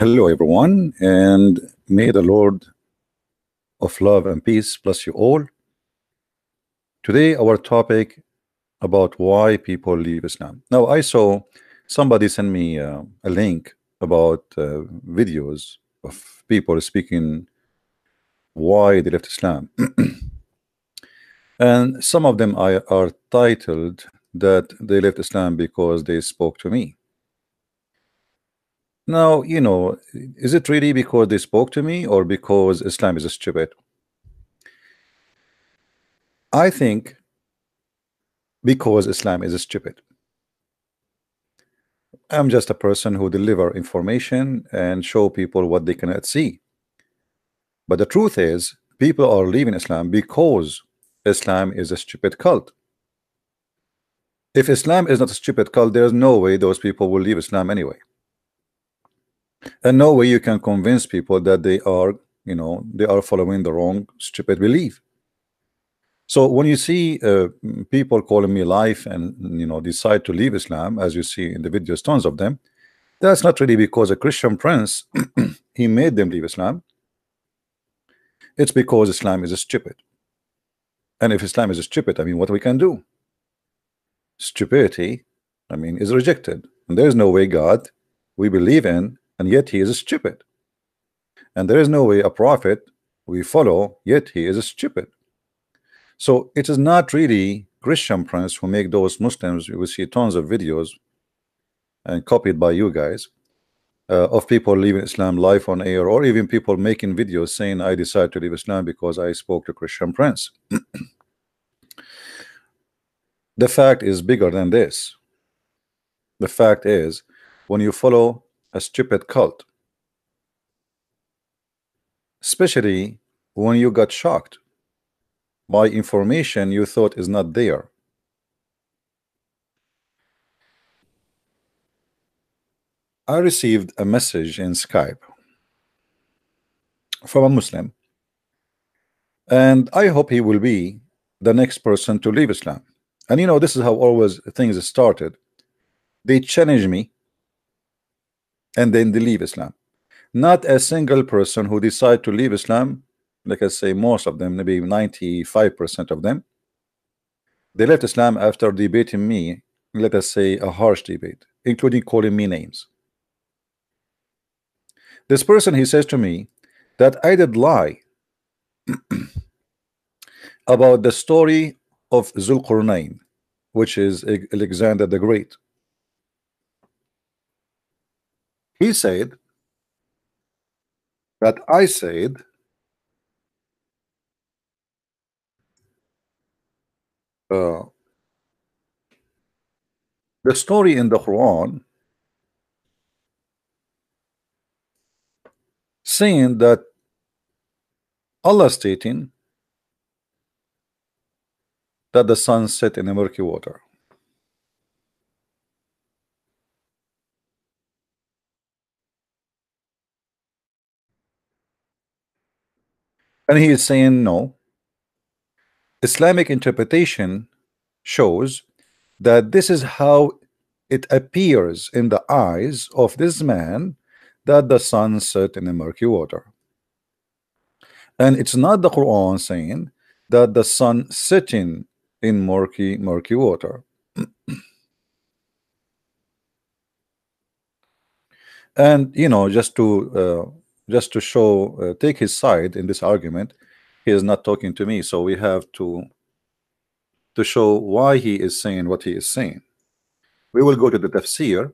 Hello, everyone, and may the Lord of love and peace bless you all. Today, our topic about why people leave Islam. Now, I saw somebody send me a link about videos of people speaking why they left Islam, and some of them are titled that they left Islam because they spoke to me. Now, is it really because they spoke to me or because Islam is stupid? I think because Islam is stupid. I'm just a person who deliver information and show people what they cannot see. But the truth is, people are leaving Islam because Islam is a stupid cult. If Islam is not a stupid cult, there's no way those people will leave Islam anyway. And no way you can convince people that they are following the wrong stupid belief. So when you see people calling me life and decide to leave Islam, as you see in the videos, tons of them, that's not really because a Christian prince he made them leave Islam. It's because Islam is stupid. And if Islam is stupid, I mean, what we can do? Stupidity, I mean, is rejected. And there is no way God we believe in, and yet he is stupid. And there is no way a prophet we follow, yet he is stupid. So it is not really Christian prince who make those Muslims. You will see tons of videos and copied by you guys of people leaving Islam live on air, or even people making videos saying I decided to leave Islam because I spoke to Christian prince. The fact is bigger than this. The fact is, when you follow a stupid cult, especially when you got shocked by information you thought is not there. I received a message in Skype from a Muslim, and I hope he will be the next person to leave Islam. And this is how always things started. They challenge me and then they leave Islam. Not a single person who decide to leave Islam, like I say, most of them, maybe 95% of them, they left Islam after debating me, let us say a harsh debate, including calling me names. This person, he says to me that I did lie about the story of Zulqarnain, which is Alexander the Great. He said that I said the story in the Quran saying that Allah stating that the sun set in a murky water. And he is saying no. Islamic interpretation shows that this is how it appears in the eyes of this man, that the sun set in a murky water. And it's not the Quran saying that the sun setting in murky water. And just to show take his side in this argument, he is not talking to me, so we have to show why he is saying what he is saying. We will go to the tafsir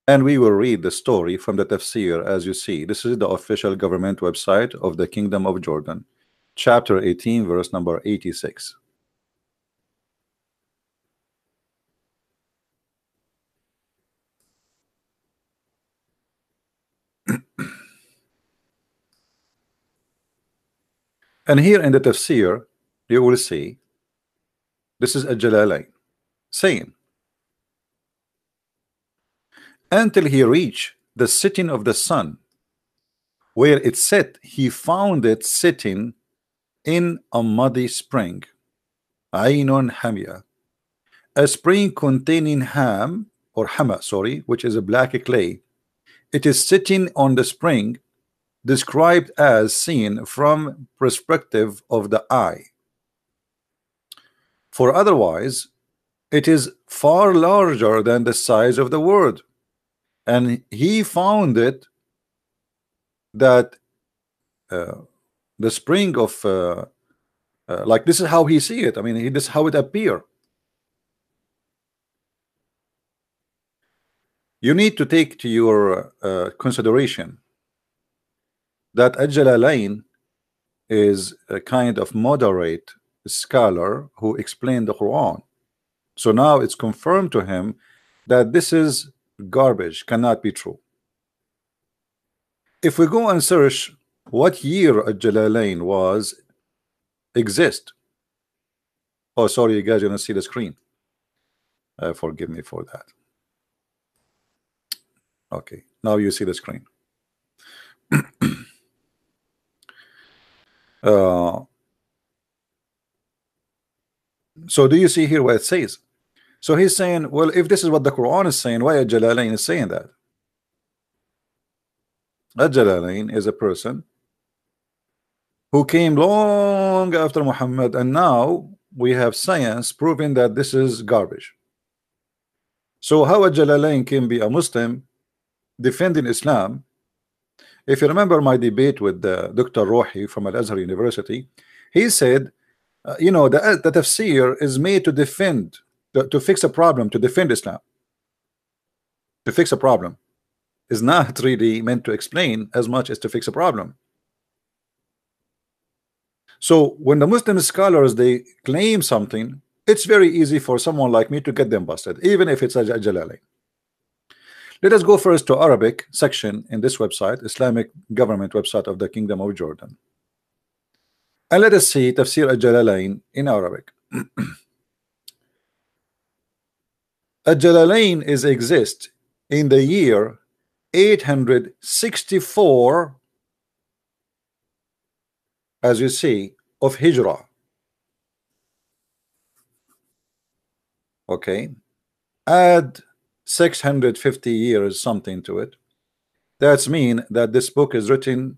and we will read the story from the tafsir. As you see, this is the official government website of the Kingdom of Jordan, chapter 18, verse number 86. And here in the tafsir you will see this is a Jalalain saying, until he reached the setting of the sun, where it set, he found it sitting in a muddy spring, Ainun Hamia, a spring containing ham or hama, sorry, which is a black clay, it is sitting on the spring, described as seen from perspective of the eye. For otherwise, it is far larger than the size of the world. And he found it that the spring of like this is how he see it. I mean, this is how it appear. You need to take to your consideration that Al-Jalalain is a kind of moderate scholar who explained the Quran. So now it's confirmed to him that this is garbage, cannot be true. If we go and search what year Al-Jalalain was exist. Oh, sorry, you guys, you don't see the screen. Forgive me for that. Okay, now you see the screen. So do you see here what it says? So he's saying, well, if this is what the Quran is saying, why Al-Jalalain is saying that? Al-Jalalain is a person who came long after Muhammad, and now we have science proving that this is garbage. So how Al-Jalalain can be a Muslim defending Islam? If you remember my debate with Dr. Rohi from Al-Azhar University, he said, you know, the tafsir is made to defend, to fix a problem, to defend Islam. To fix a problem is not really meant to explain as much as to fix a problem. So when the Muslim scholars, they claim something, it's very easy for someone like me to get them busted, even if it's a Jalalain. Let us go first to Arabic section in this website, Islamic government website of the Kingdom of Jordan. And let us see Tafsir al-Jalalain in Arabic. Al-Jalalain exist in the year 864, as you see, of Hijrah. Okay, add 650 years something to it. That's mean that this book is written,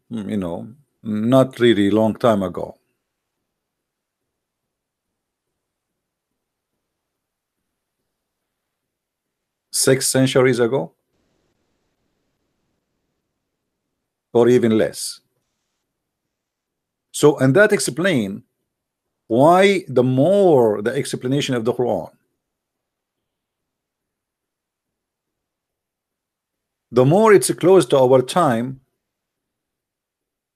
you know, not really long time ago. Six centuries ago, or even less. So, and that explain why the more the explanation of the Quran, the more it's close to our time,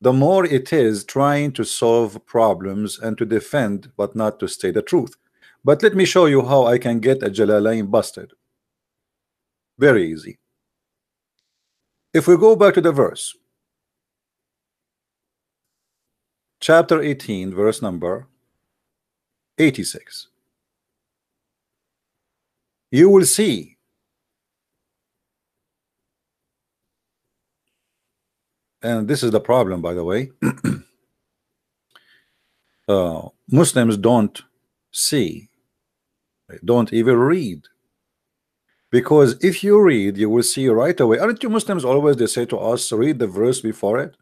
the more it is trying to solve problems and to defend, but not to say the truth. But let me show you how I can get a Jalalain busted. Very easy. If we go back to the verse, chapter 18, verse number 86, you will see and this is the problem, by the way. Muslims don't see, don't even read, because if you read, you will see right away. Aren't you Muslims always, they say to us, read the verse before it?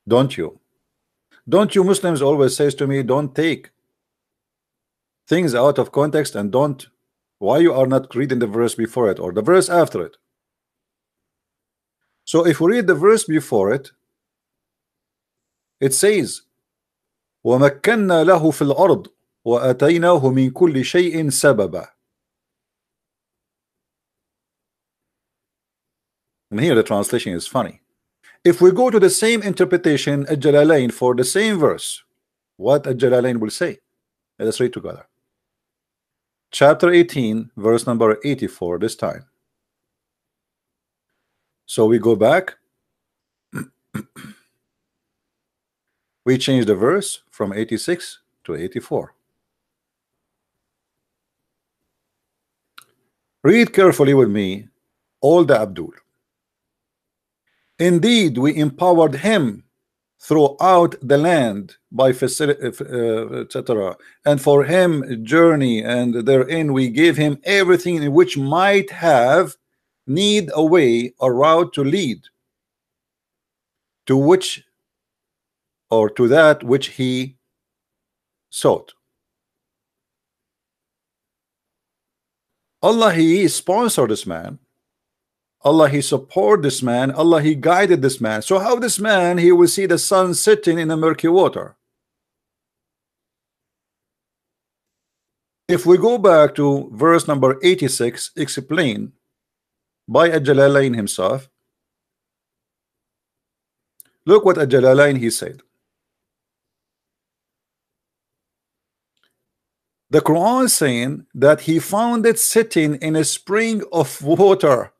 Don't you? Don't you Muslims always says to me, don't take things out of context, and don't, why you are not reading the verse before it or the verse after it? So if we read the verse before it, it says وَمَكَّنَّا لَهُ فِي الْأَرْضِ وَأَتَيْنَاهُ مِنْ كُلِّ شَيْءٍ سَبَبًا. And here the translation is funny. If we go to the same interpretation at Jalalain for the same verse, what Jalalain will say? Let us read together. Chapter 18, verse number 84 this time. So we go back. We change the verse from 86 to 84. Read carefully with me, all the Abdul. Indeed, we empowered him throughout the land by facility, etc. And for him journey, and therein we gave him everything in which might have need a way, a route to lead to which, or to that which he sought. Allah, he sponsored this man. Allah, he supported this man. Allah, he guided this man. So how this man, he will see the sun sitting in the murky water? If we go back to verse number 86, explained by Al-Jalalain himself, look what Al-Jalalain he said. The Quran is saying that he found it sitting in a spring of water.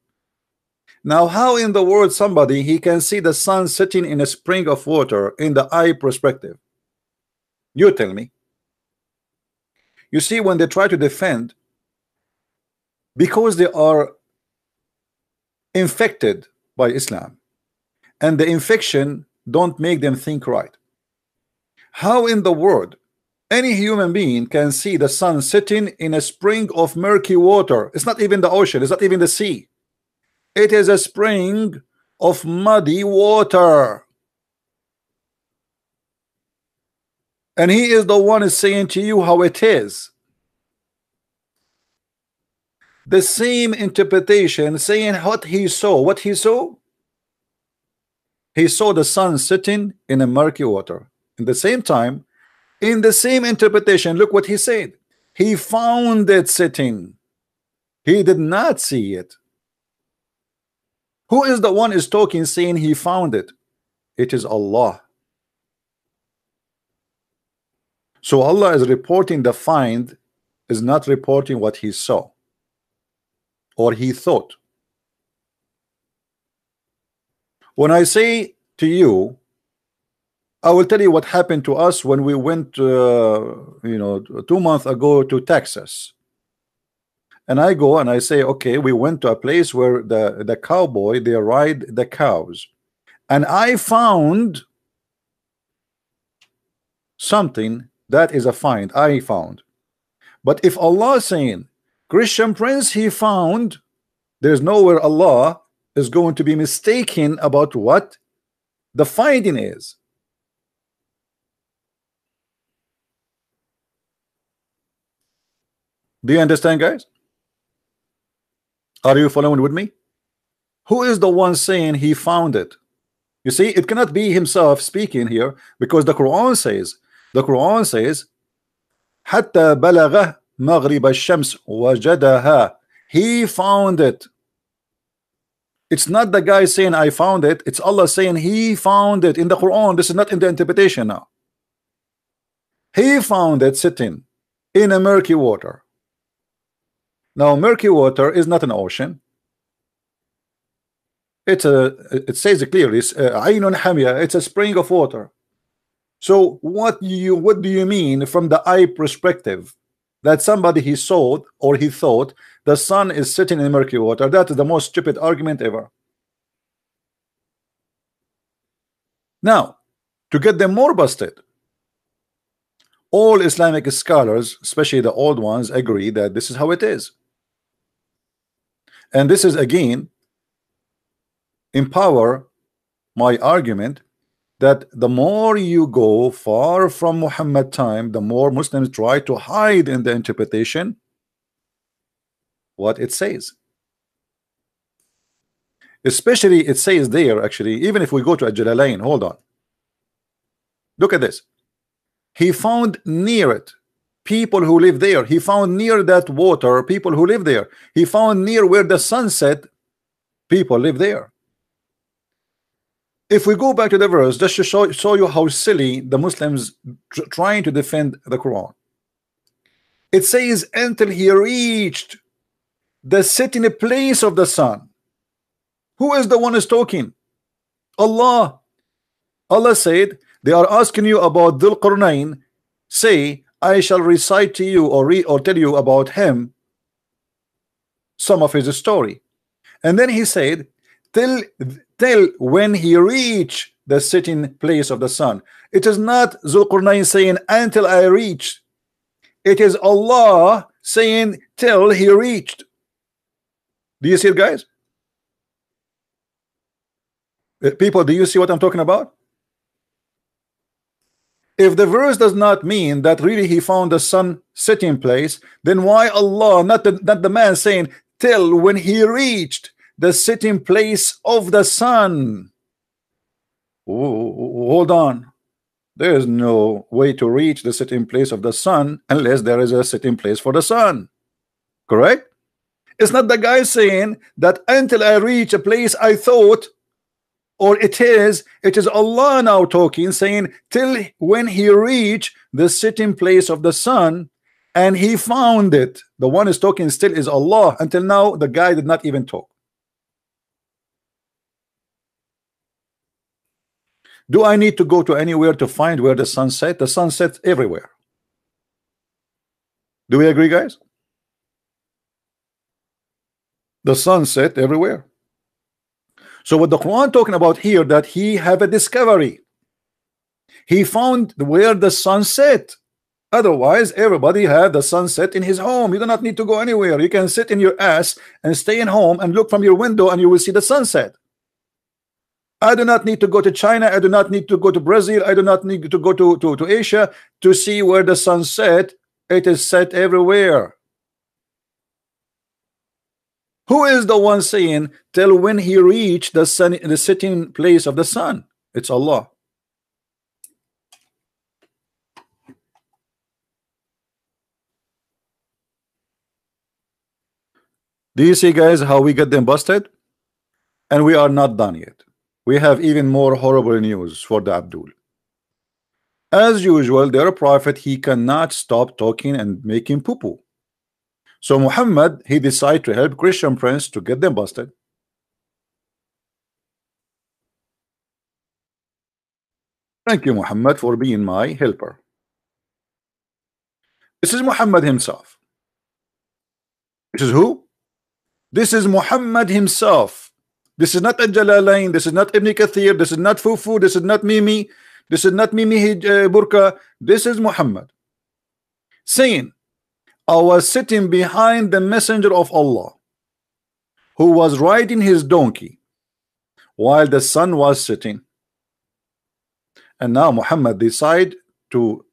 Now, how in the world somebody he can see the sun sitting in a spring of water in the eye perspective? You tell me. You see, when they try to defend, because they are infected by Islam, and the infection don't make them think right. How in the world any human being can see the sun sitting in a spring of murky water? It's not even the ocean, it's not even the sea. It is a spring of muddy water. And he is the one is saying to you how it is. The same interpretation saying what he saw. What he saw? He saw the sun sitting in a murky water. At the same time, in the same interpretation, look what he said. He found it sitting. He did not see it. Who is the one is talking saying he found it? It is Allah. So Allah is reporting the find, is not reporting what he saw or he thought. When I say to you, I will tell you what happened to us when we went 2 months ago to Texas. And I go and I say, okay, we went to a place where the cowboy, they ride the cows, and I found something that is a find. I found. But if Allah is saying Christian Prince he found, there's nowhere Allah is going to be mistaken about what the finding is. Do you understand, guys? Are you following with me? Who is the one saying he found it? You see, it cannot be himself speaking here, because the Quran says, حتى بلغ مغرب الشمس وجدها. He found it. It's not the guy saying I found it. It's Allah saying he found it in the Quran. This is not in the interpretation now. He found it sitting in a murky water. Now, murky water is not an ocean. It says it clearly. It's Aynun Hamia. It's a spring of water. So what do you mean from the eye perspective that somebody he saw or he thought the sun is sitting in murky water? That is the most stupid argument ever. Now, to get them more busted, all Islamic scholars, especially the old ones, agree that this is how it is. And this is again empower my argument that the more you go far from Muhammad time, the more Muslims try to hide in the interpretation what it says. Especially it says there, actually, even if we go to Al-Jalalain, hold on. Look at this. He found near it people who live there. He found near that water people who live there. He found near where the sun set people live there. If we go back to the verse, just to show you how silly the Muslims trying to defend the Quran. It says until he reached the sitting place of the sun. Who is the one who's talking? Allah. Allah said, they are asking you about Dhul Qarnayn. Say, I shall recite to you or tell you about him some of his story. And then he said, till when he reached the sitting place of the sun. It is not Zulqarnain saying until I reach. It is Allah saying till he reached. Do you see it, guys? People, do you see what I'm talking about? If the verse does not mean that really he found the sun sitting place, then why Allah, not the man saying till when he reached the sitting place of the sun? Hold on. There is no way to reach the sitting place of the sun unless there is a sitting place for the sun. Correct? It's not the guy saying that until I reach a place I thought, or it is Allah now talking, saying till when he reached the sitting place of the sun and he found it. The one is talking still is Allah. Until now the guy did not even talk. Do I need to go to anywhere to find where the sun set? The sun sets everywhere. Do we agree, guys? The sun set everywhere. So what the Quran talking about here, that he have a discovery. He found where the sun set. Otherwise, everybody have the sunset in his home. You do not need to go anywhere. You can sit in your ass and stay in home and look from your window and you will see the sunset. I do not need to go to China. I do not need to go to Brazil. I do not need to go to Asia to see where the sun set. It is set everywhere. Who is the one saying till when he reached the sun, the sitting place of the sun? It's Allah. Do you see, guys, how we get them busted? And we are not done yet. We have even more horrible news for the Abdul. As usual, their prophet, he cannot stop talking and making poo-poo. So Muhammad, he decided to help Christian Prince to get them busted. Thank you, Muhammad, for being my helper. This is Muhammad himself. This is who? This is Muhammad himself. This is not Al-Jalalain. This is not Ibn Kathir. This is not Fufu. This is not Mimi. This is not Mimi Burka. This is Muhammad saying, I was sitting behind the messenger of Allah who was riding his donkey while the sun was setting. And now Muhammad decided to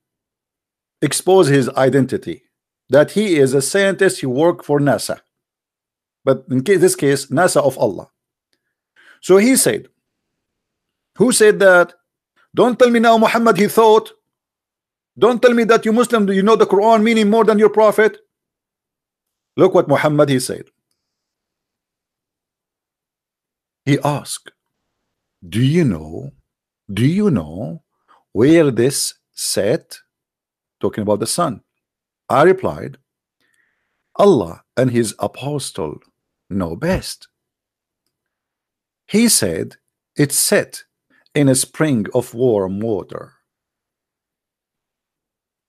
expose his identity, that he is a scientist. He worked for NASA, but in this case NASA of Allah. So he said, who said that? Don't tell me now Muhammad he thought. Don't tell me that you Muslim, do you know the Quran meaning more than your prophet? Look what Muhammad he said. He asked, do you know where this set? Talking about the sun. I replied, Allah and his apostle know best. He said, it's set in a spring of warm water.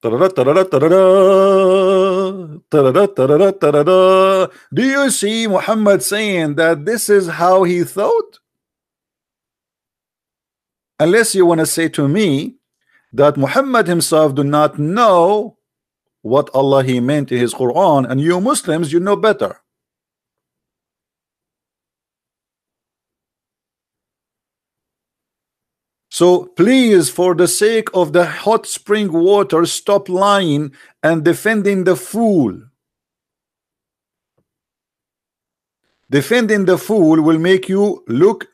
Do you see Muhammad saying that this is how he thought? Unless you want to say to me that Muhammad himself do not know what Allah he meant in his Quran, and you Muslims, you know better. So please, for the sake of the hot spring water, stop lying and defending the fool. Defending the fool will make you look,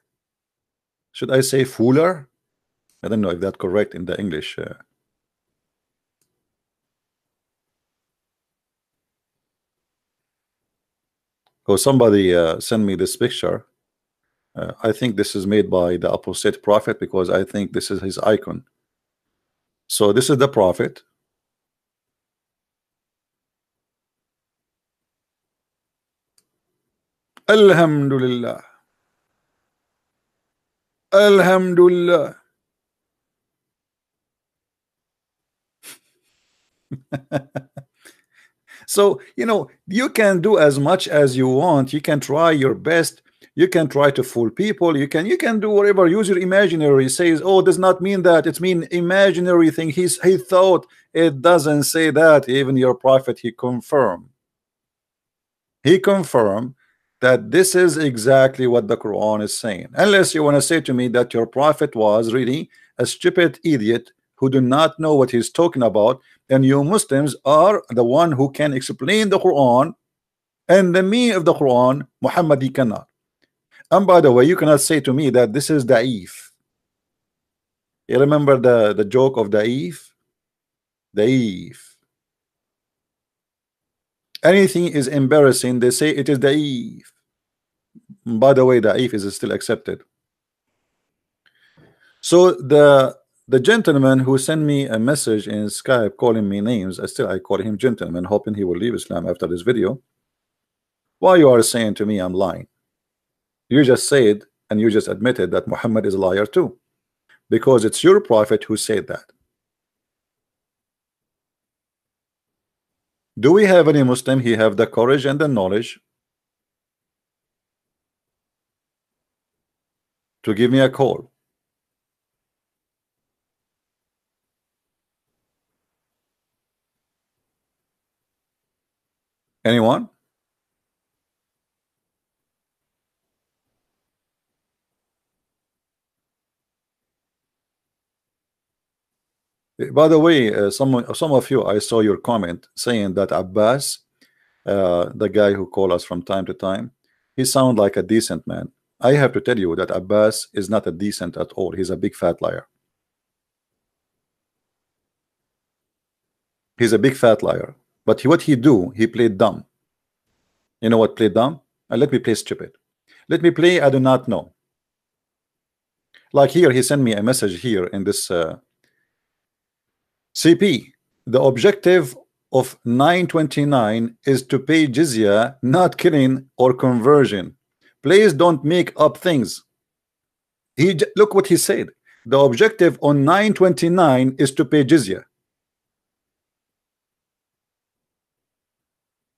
should I say fooler? I don't know if that's correct in the English. Oh, somebody send me this picture. I think this is made by the apostate prophet, because I think this is his icon. So this is the prophet. Alhamdulillah. Alhamdulillah. So, you know, you can do as much as you want. You can try your best You can try to fool people. You can do whatever. Use your imaginary. Says, oh, does not mean that. It's mean imaginary thing. He thought. It doesn't say that. Even your prophet, he confirmed. He confirmed that this is exactly what the Quran is saying. Unless you want to say to me that your prophet was really a stupid idiot who do not know what he's talking about, and you Muslims are the one who can explain the Quran and the meaning of the Quran. Muhammad, he cannot. And by the way, you cannot say to me that this is da'if. You remember the joke of da'if? Da'if. Anything is embarrassing, they say it is da'if. By the way, da'if is still accepted. So the gentleman who sent me a message in Skype calling me names, I call him gentleman, hoping he will leave Islam after this video. Why you are saying to me I'm lying? You just said, and you just admitted that Muhammad is a liar too, because it's your prophet who said that. Do we have any Muslim he have the courage and the knowledge to give me a call? Anyone? By the way, some of you, I saw your comment saying that Abbas, the guy who call us from time to time, he sound like a decent man. I have to tell you that Abbas is not a decent at all. He's a big fat liar. He's a big fat liar. But what he do, he played dumb. You know what, play dumb? Let me play stupid. Let me play I do not know. Like here, he sent me a message here in this CP. The objective of 929 is to pay jizya, not killing or conversion. Please don't make up things. Look what he said. The objective on 929 is to pay jizya.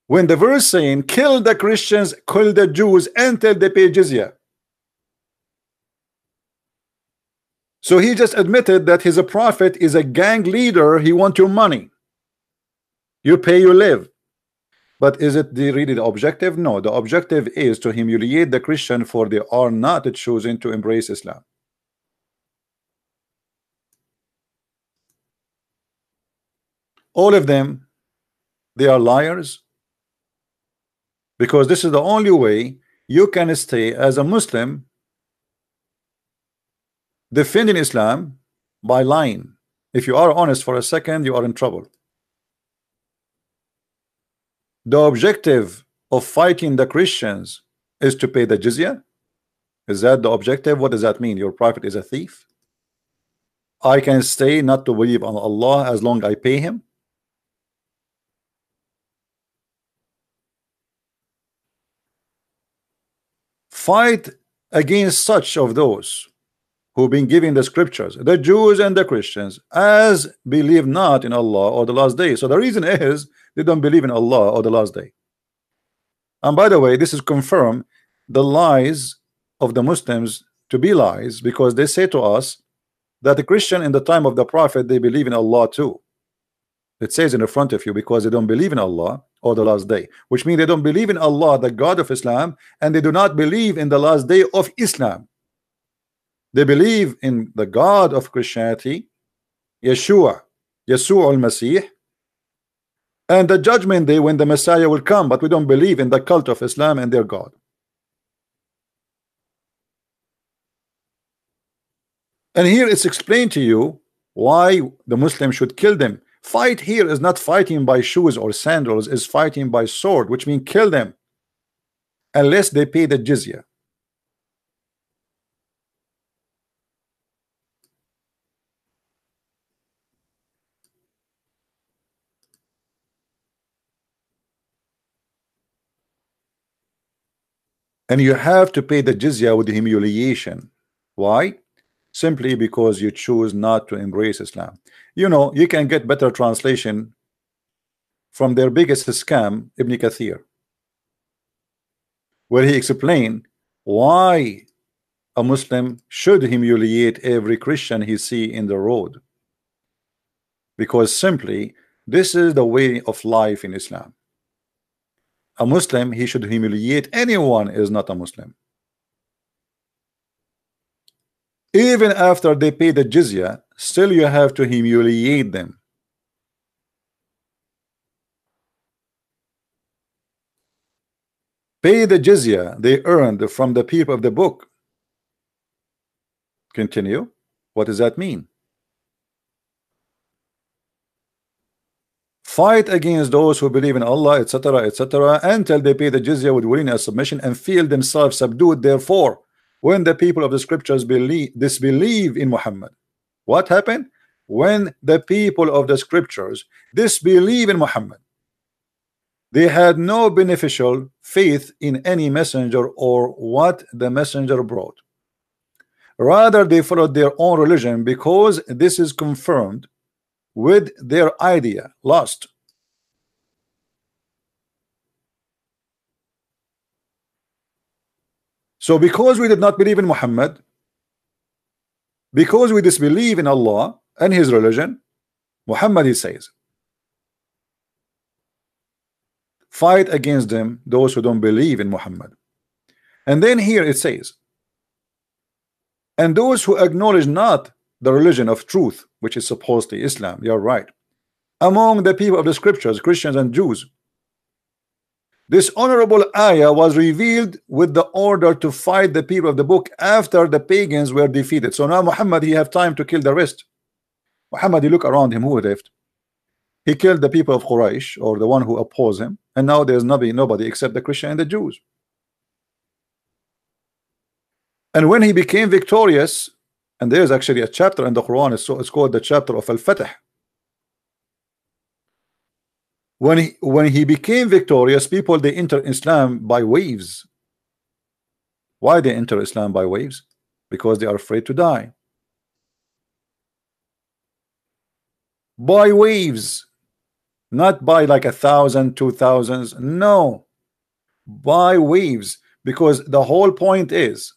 When the verse saying kill the Christians, kill the Jews until they pay jizya. So he just admitted that he's a prophet, is a gang leader. He want your money. You pay, you live. But is it really the objective? No, the objective is to humiliate the Christian, for they are not choosing to embrace Islam. All of them, they are liars, because this is the only way you can stay as a Muslim defending Islam, by lying. If you are honest for a second, you are in trouble. The objective of fighting the Christians is to pay the jizya. Is that the objective? What does that mean? Your prophet is a thief? I can stay not to believe on Allah as long as I pay him? Fight against such of those who've been given the scriptures, the Jews and the Christians, as believe not in Allah or the last day. So the reason is they don't believe in Allah or the last day. And by the way, this is confirmed the lies of the Muslims to be lies, because they say to us that the Christian in the time of the prophet, they believe in Allah too. It says in the front of you, because they don't believe in Allah or the last day, which means they don't believe in Allah, the God of Islam, and they do not believe in the last day of Islam. They believe in the God of Christianity, Yeshua al-Masih, and the judgment day when the Messiah will come, but we don't believe in the cult of Islam and their God. And here it's explained to you why the Muslim should kill them. Fight here is not fighting by shoes or sandals, is fighting by sword, which means kill them unless they pay the jizya. And you have to pay the jizya with humiliation. Why? Simply because you choose not to embrace Islam. You know, you can get better translation from their biggest scam, Ibn Kathir, where he explained why a Muslim should humiliate every Christian he see in the road, because simply this is the way of life in Islam. A Muslim, he should humiliate anyone is not a Muslim. Even after they pay the jizya, still you have to humiliate them. Pay the jizya they earned from the people of the book. Continue. What does that mean? Fight against those who believe in Allah, etc., etc., until they pay the jizya with willingness, submission, and feel themselves subdued. Therefore, when the people of the scriptures disbelieve in Muhammad, what happened? When the people of the scriptures disbelieve in Muhammad, they had no beneficial faith in any messenger or what the messenger brought. Rather, they followed their own religion because this is confirmed with their idea lost. So because we did not believe in Muhammad, because we disbelieve in Allah and his religion, Muhammad, he says, fight against them, those who don't believe in Muhammad. And then here it says, and those who acknowledge not the religion of truth, which is supposedly Islam, you're right, among the people of the scriptures, Christians and Jews. This honorable ayah was revealed with the order to fight the people of the book after the pagans were defeated. So now Muhammad, he have time to kill the rest. Muhammad, you look around him, who left? He killed the people of Quraysh, or the one who oppose him, and now there's nobody except the Christian and the Jews. And when he became victorious, and there's actually a chapter in the Quran, it's called the chapter of Al-Fatih. When he became victorious, people, they enter Islam by waves. Why they enter Islam by waves? Because they are afraid to die. By waves, not by like 1,000, 2,000s, no, by waves, because the whole point is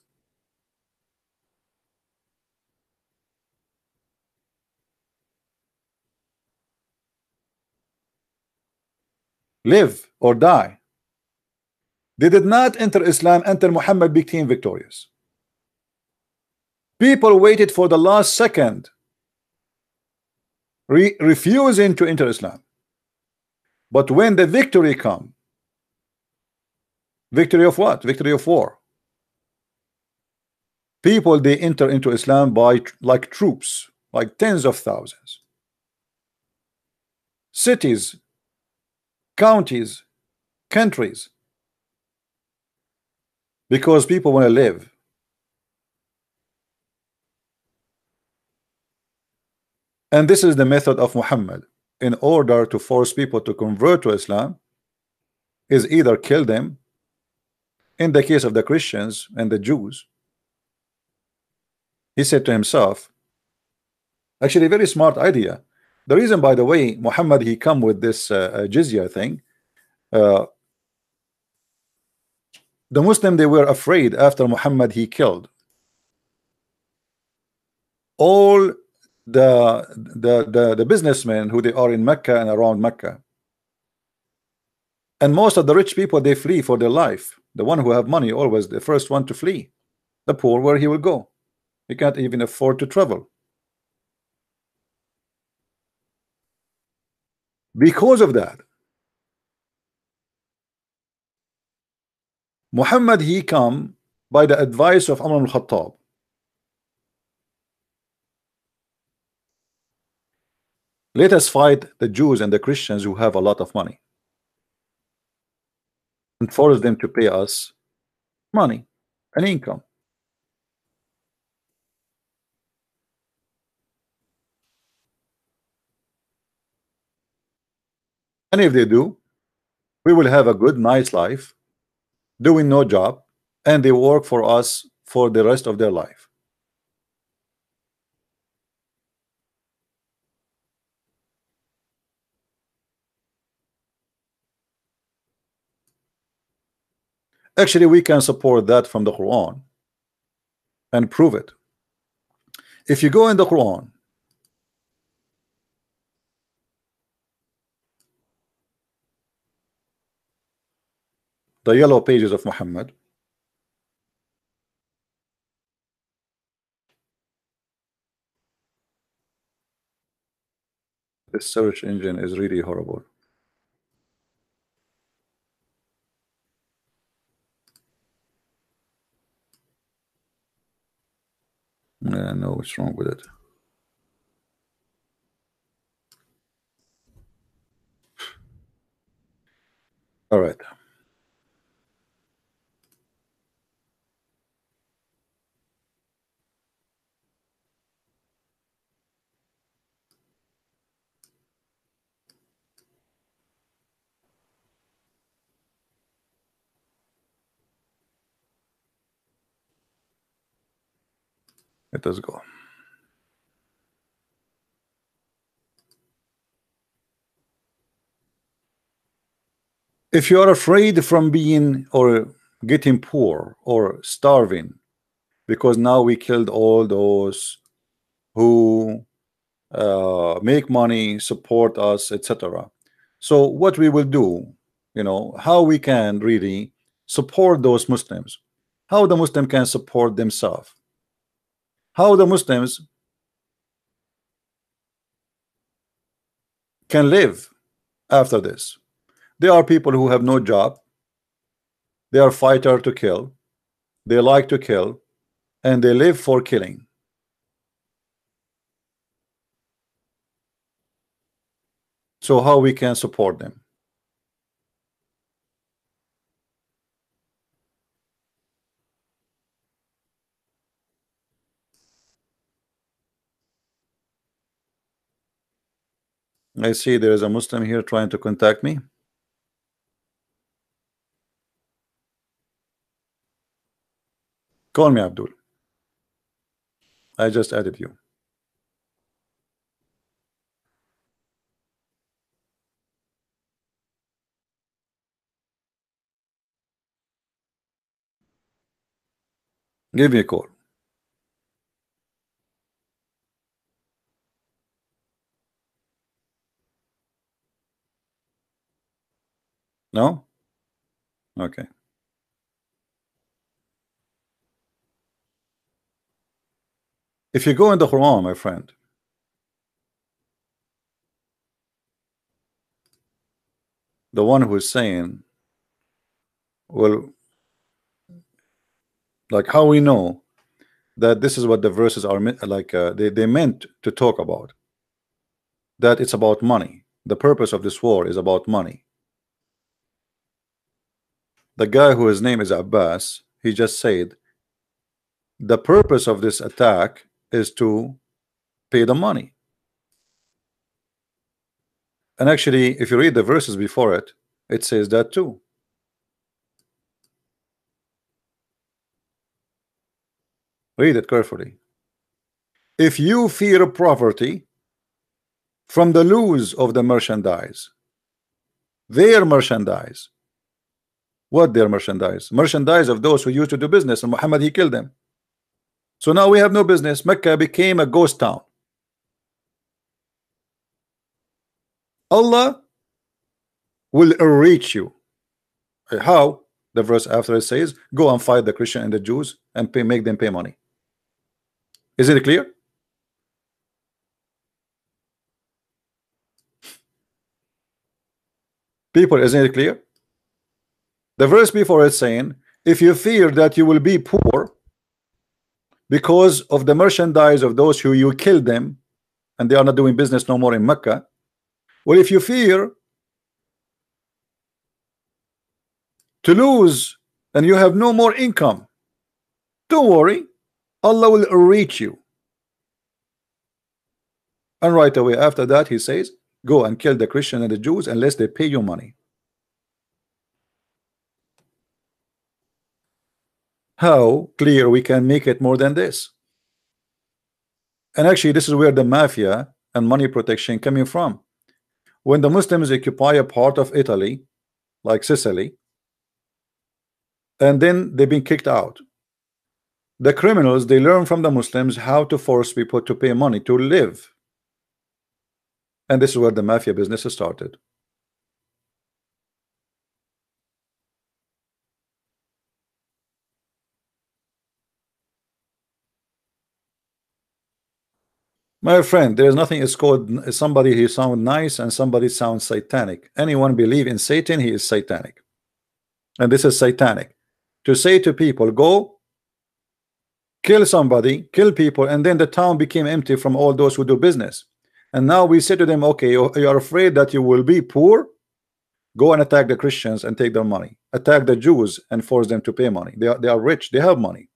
live or die. They did not enter Islam until Muhammad became victorious. People waited for the last second, refusing to enter Islam. But when the victory come, victory of what? Victory of war. People, they enter into Islam by like troops, like tens of thousands. Cities, counties, countries, because people want to live. And this is the method of Muhammad in order to force people to convert to Islam, is either kill them, in the case of the Christians and the Jews. He said to himself, actually a very smart idea. The reason, by the way, Muhammad, he come with this jizya thing, the Muslim, they were afraid after Muhammad, he killed all the businessmen who they are in Mecca and around Mecca, and most of the rich people, they flee for their life. The one who have money always the first one to flee. The poor, where he will go? He can't even afford to travel. Because of that, Muhammad, he come by the advice of Umar al-Khattab. Let us fight the Jews and the Christians who have a lot of money and force them to pay us money and income. And if they do, we will have a good, nice life, doing no job, and they work for us for the rest of their life. Actually, we can support that from the Quran and prove it. If you go in the Quran, the yellow pages of Muhammad, this search engine is really horrible. I know what's wrong with it. All right. Let us go. If you are afraid from being or getting poor or starving, because now we killed all those who make money, support us, etc. So what we will do, how we can really support those Muslims, how the Muslim can support themselves, how the Muslims can live after this. There are people who have no job, they are fighter to kill, they like to kill, and they live for killing. So how we can support them? I see there is a Muslim here trying to contact me. Call me, Abdul. I just added you. Give me a call. No? Okay. If you go in the Quran, my friend, the one who is saying, well, like how we know that this is what the verses are like they meant to talk about, that it's about money. The purpose of this war is about money. The guy who his name is Abbas, he just said the purpose of this attack is to pay the money. And actually, if you read the verses before it, it says that too. Read it carefully. If you fear poverty from the loss of the merchandise, their merchandise. What their merchandise? Merchandise of those who used to do business, and Muhammad, he killed them. So now we have no business. Mecca became a ghost town. Allah will enrich you. How? The verse after it says, go and fight the Christian and the Jews and make them pay money. Is it clear? People, isn't it clear? The verse before it's saying, if you fear that you will be poor because of the merchandise of those who you killed them and they are not doing business no more in Mecca. Well, if you fear to lose and you have no more income, don't worry, Allah will reach you. And right away after that he says, go and kill the Christian and the Jews unless they pay you money. How clear we can make it more than this? And actually this is where the mafia and money protection coming from. When the Muslims occupy a part of Italy like Sicily, and then they've been kicked out. The criminals, they learn from the Muslims how to force people to pay money to live, and this is where the mafia business started. My friend, there is nothing. It's called somebody who sounds nice and somebody sounds satanic. Anyone believe in Satan, he is satanic, and this is satanic. To say to people, go kill somebody, kill people, and then the town became empty from all those who do business. And now we say to them, okay, you are afraid that you will be poor, go and attack the Christians and take their money, attack the Jews and force them to pay money. They are rich, they have money.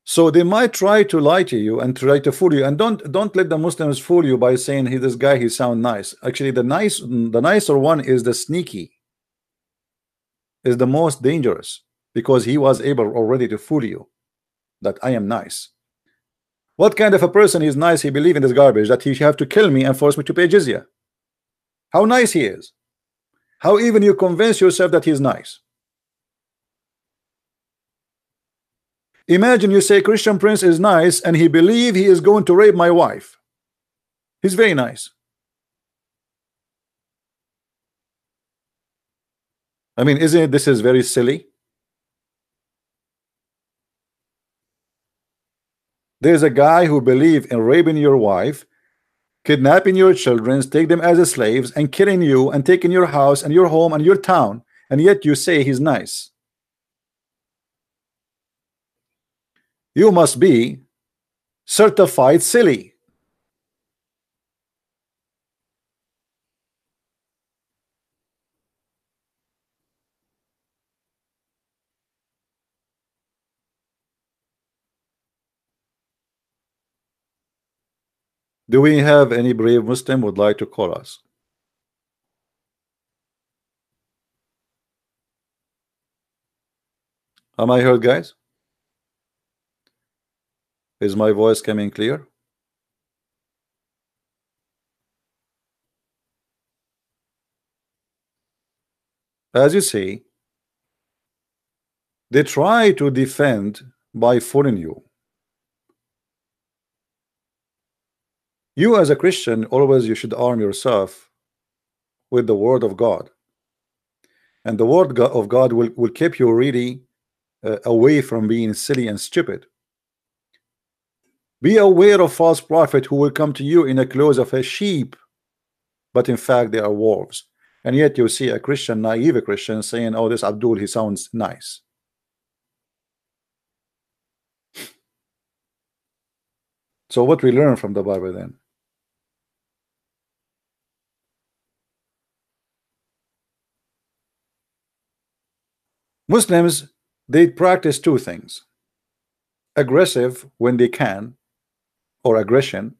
So they might try to lie to you and try to fool you, and don't let the Muslims fool you by saying, hey, this guy, he sound nice. Actually, the nicer one is the sneaky, is the most dangerous, because he was able already to fool you that I am nice. What kind of a person is nice? He believe in this garbage that he have to kill me and force me to pay jizya. How nice he is. How even you convince yourself that he's nice. Imagine you say Christian Prince is nice and he believe he is going to rape my wife. He's very nice. I mean, isn't it, this is very silly? There's a guy who believe in raping your wife, kidnapping your children, take them as slaves, and killing you and taking your house and your home and your town, and yet you say he's nice. You must be certified silly. Do we have any brave Muslim would like to call us? Am I heard, guys? Is my voice coming clear? As you see, they try to defend by fooling you. You as a Christian, always you should arm yourself with the word of God, and the word of God will keep you really away from being silly and stupid. Be aware of false prophet who will come to you in the clothes of a sheep, but in fact they are wolves. And yet you see a Christian, naive Christian, saying, oh, this Abdul, he sounds nice. So what we learn from the Bible then? Muslims, they practice two things: aggressive when they can, or aggression,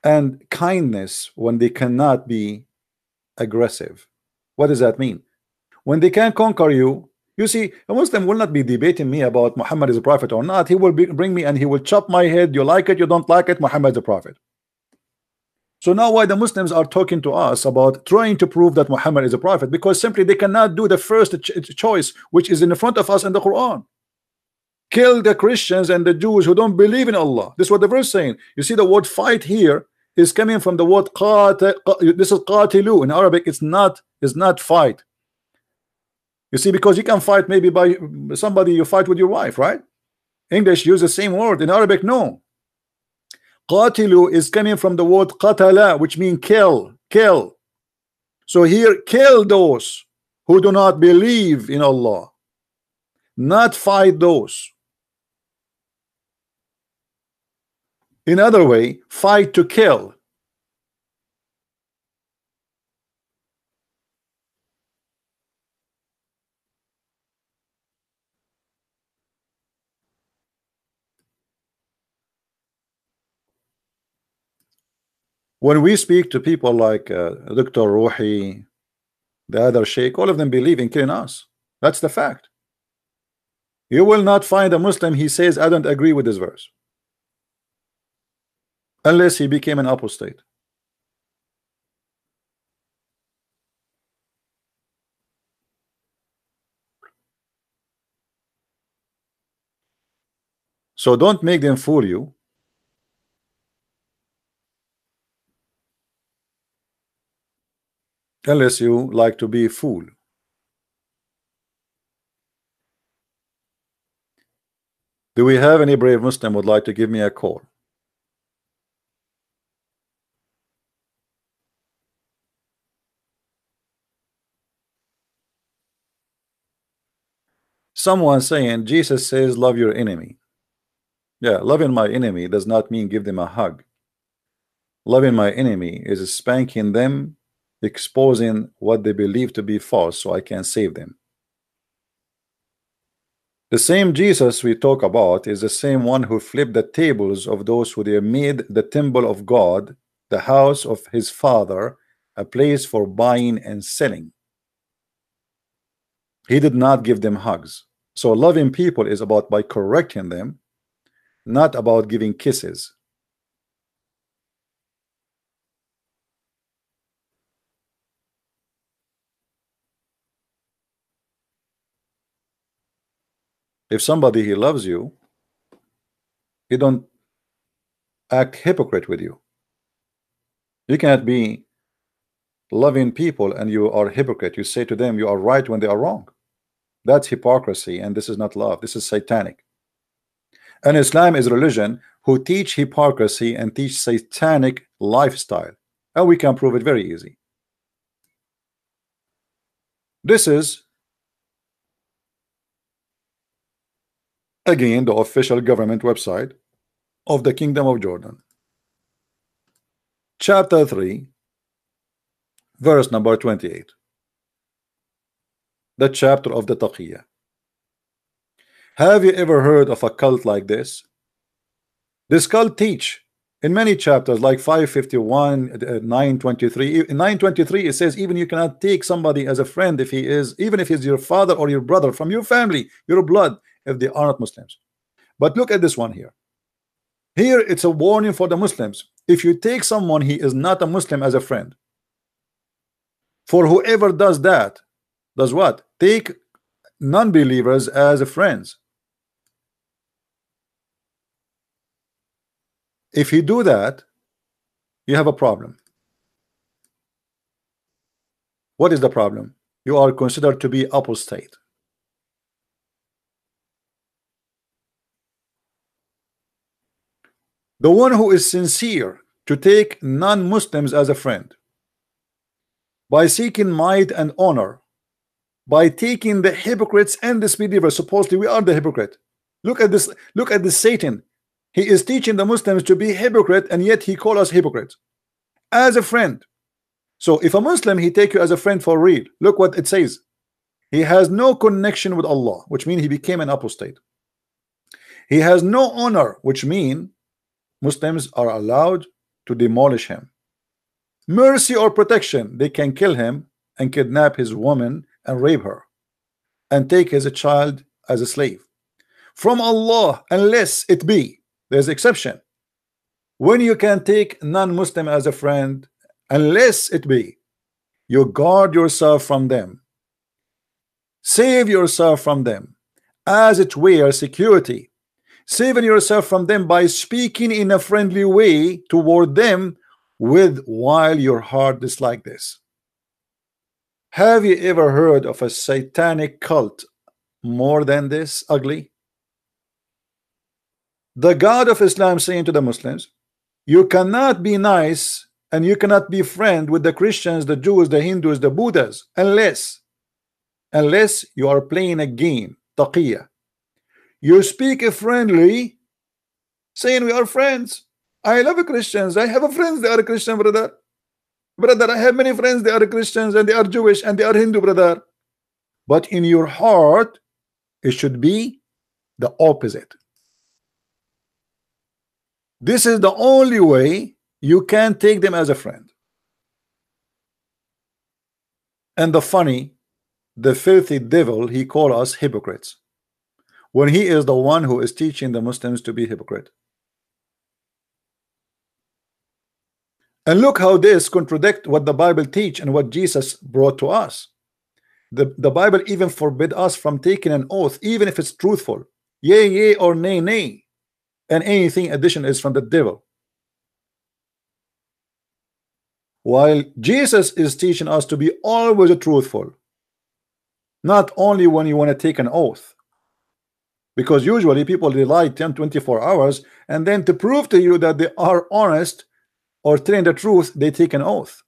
and kindness when they cannot be aggressive. What does that mean? When they can conquer you, you see, a Muslim will not be debating me about Muhammad is a prophet or not. He will bring me and he will chop my head. You like it, you don't like it, Muhammad is a prophet. So now why the Muslims are talking to us about trying to prove that Muhammad is a prophet? Because simply they cannot do the first choice, which is in the front of us in the Quran. Kill the Christians and the Jews who don't believe in Allah. This is what the verse is saying. You see the word fight here is coming from the word qatil. This is qatilu. In Arabic it's not fight. You see, because you can fight maybe by somebody you fight with your wife, right? English use the same word. In Arabic, no. Qatilu is coming from the word qatala, which means kill. So here, kill those who do not believe in Allah, not fight those. In other way, fight to kill. When we speak to people like Dr. Ruhi, the other sheikh, all of them believe in killing us. That's the fact. You will not find a Muslim he says I don't agree with this verse. unless he became an apostate. So don't make them fool you. Unless you like to be fooled. Do we have any brave Muslim would like to give me a call? Someone saying Jesus says love your enemy. Yeah, loving my enemy does not mean give them a hug. Loving my enemy is spanking them, exposing what they believe to be false so I can save them. The same Jesus we talk about is the same one who flipped the tables of those who they made the temple of God, the house of his father, a place for buying and selling. He did not give them hugs. So loving people is about by correcting them, not about giving kisses. If somebody he loves you, he don't act hypocrite with you. You cannot be loving people and you are hypocrite. You say to them you are right when they are wrong. That's hypocrisy, and this is not love. This is satanic. And Islam is a religion who teach hypocrisy and teach satanic lifestyle, and we can prove it very easy. This is again the official government website of the Kingdom of Jordan, chapter 3, verse number 28, the chapter of the Taqiyya. Have you ever heard of a cult like this? This cult teach in many chapters like 551, 923. In 923 it says even you cannot take somebody as a friend if he is, even if he's your father or your brother from your family, your blood, if they are not Muslims. But look at this one here. Here it's a warning for the Muslims. If you take someone he is not a Muslim as a friend, for whoever does that, does what? Take non-believers as friends. If you do that, you have a problem. What is the problem? You are considered to be apostate. The one who is sincere to take non-Muslims as a friend, by seeking might and honor, by taking the hypocrites and disbelievers. Supposedly we are the hypocrite. Look at this. Look at this Satan. He is teaching the Muslims to be hypocrite, and yet he calls us hypocrites as a friend. So if a Muslim he take you as a friend for real, look what it says. He has no connection with Allah, which means he became an apostate. He has no honor, which means Muslims are allowed to demolish him. Mercy or protection, they can kill him and kidnap his woman and rape her and take his child as a slave from Allah, unless it be, there's exception, when you can take non-Muslim as a friend, unless it be you guard yourself from them, save yourself from them, as it were security, saving yourself from them by speaking in a friendly way toward them with while your heart is like this. Have you ever heard of a satanic cult more than this ugly? The God of Islam saying to the Muslims, you cannot be nice and you cannot be friend with the Christians, the Jews, the Hindus, the Buddhas, unless you are playing a game, taqiyya. You speak friendly, saying we are friends. I love Christians. I have friends, they are Christian, brother. Brother, I have many friends, they are Christians and they are Jewish and they are Hindu, brother. But in your heart, it should be the opposite. This is the only way you can take them as a friend. And the filthy devil, he call us hypocrites, when he is the one who is teaching the Muslims to be hypocrite. And look how this contradict what the Bible teach and what Jesus brought to us. The Bible even forbid us from taking an oath, even if it's truthful. Yea, yea, or nay, nay. And anything addition is from the devil. While Jesus is teaching us to be always truthful, not only when you want to take an oath. Because usually people they lie 10-24 hours, and then to prove to you that they are honest or telling the truth, they take an oath.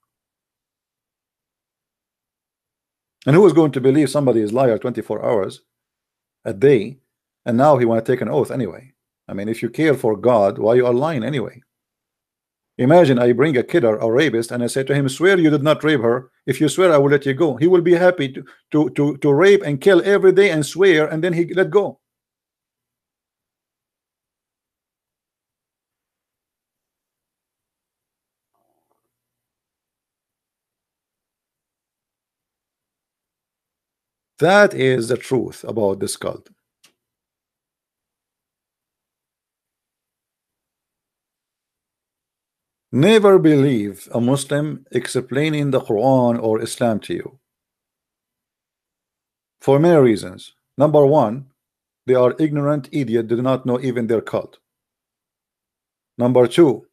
And who is going to believe somebody is liar 24 hours a day, and now he want to take an oath anyway? I mean, if you care for God, why you are lying anyway? Imagine I bring a killer or rapist and I say to him, swear you did not rape her. If you swear, I will let you go. He will be happy to rape and kill every day and swear, and then he let go. That is the truth about this cult. Never believe a Muslim explaining the Quran or Islam to you for many reasons. Number one, they are ignorant idiot, do not know even their cult. Number two,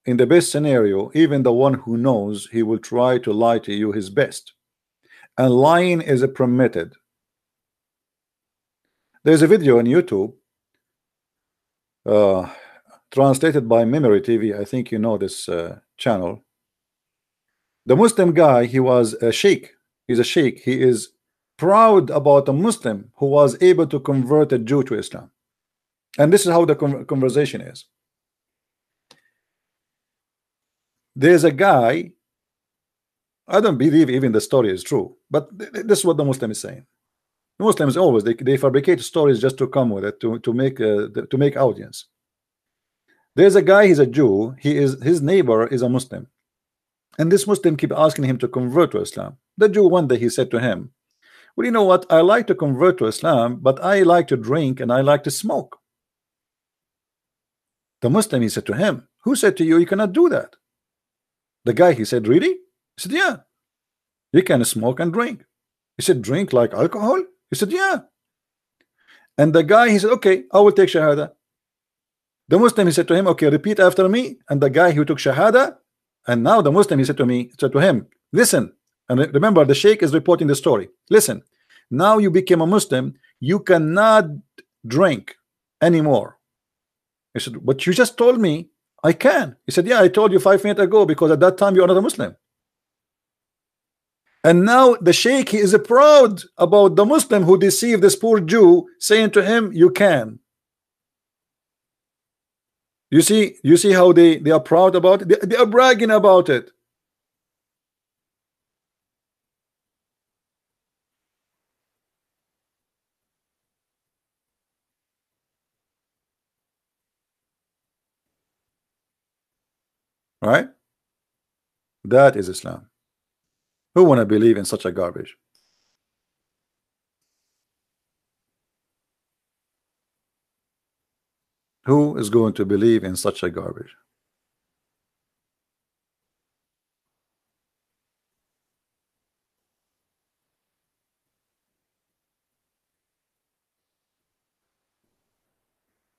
in the best scenario, even the one who knows, he will try to lie to you his best, and lying is permitted. There's a video on YouTube translated by Memory TV. I think you know this channel. The Muslim guy, he was a sheikh. He's a sheikh. He is proud about a Muslim who was able to convert a Jew to Islam. And this is how the conversation is. There's a guy, I don't believe even the story is true, but this is what the Muslim is saying. The Muslims always they fabricate stories just to come with it to make audience. There's a guy, he's a Jew, his neighbor is a Muslim, and this Muslim keep asking him to convert to Islam. The Jew one day he said to him, well, you know what, I like to convert to Islam, but I like to drink and I like to smoke. The Muslim, he said to him, who said to you you cannot do that? The guy, he said, really? He said, yeah, you can smoke and drink. He said, drink like alcohol? He said, yeah. And the guy, he said, okay, I will take Shahada. The Muslim, he said to him, okay, repeat after me. And the guy who took Shahada, and now the Muslim, he said to him, listen, and remember the Sheikh is reporting the story. Listen, now you became a Muslim, you cannot drink anymore. He said, but you just told me I can. He said, yeah, I told you 5 minutes ago, because at that time you are not a Muslim. And now the Sheikh, he is proud about the Muslim who deceived this poor Jew, saying to him, you can. You see how they are proud about it? They are bragging about it. Right? That is Islam. Who want to believe in such a garbage? Who is going to believe in such a garbage?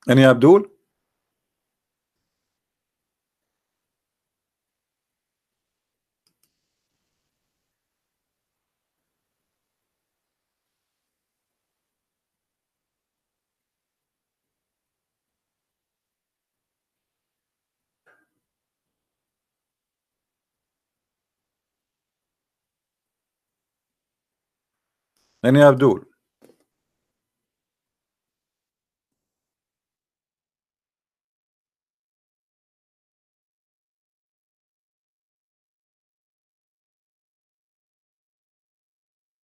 Any Abdul? Any Abdul?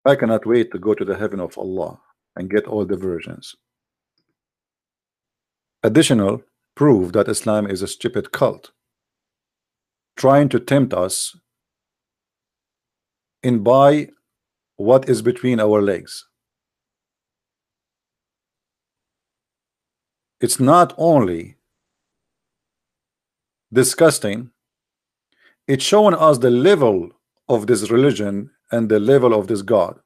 I cannot wait to go to the heaven of Allah and get all the versions. Additional proof that Islam is a stupid cult, trying to tempt us in by what is between our legs. It's not only disgusting, It's showing us the level of this religion and the level of this God.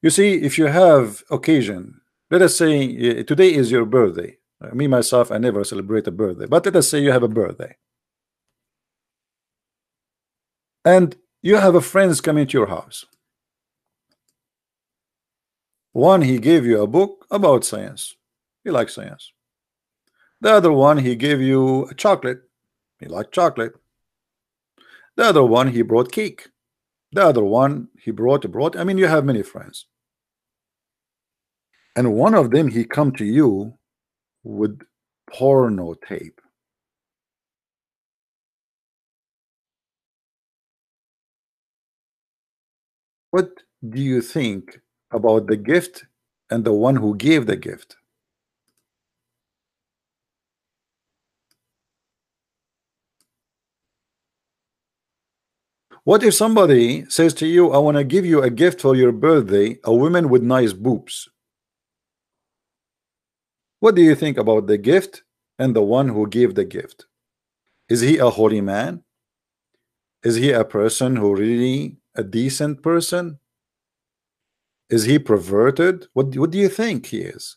You see, if you have occasion, let us say today is your birthday. Me myself, I never celebrate a birthday, but let us say you have a birthday, and you have a friends coming to your house. One, he gave you a book about science. He likes science. The other one, he gave you a chocolate. He liked chocolate. The other one, he brought cake. The other one, he brought. I mean, you have many friends, and one of them, he come to you with porno tape. What do you think about the gift and the one who gave the gift? What if somebody says to you, I want to give you a gift for your birthday, a woman with nice boobs? What do you think about the gift and the one who gave the gift? Is he a holy man? Is he a person who really a decent person? Is he perverted? What do you think he is?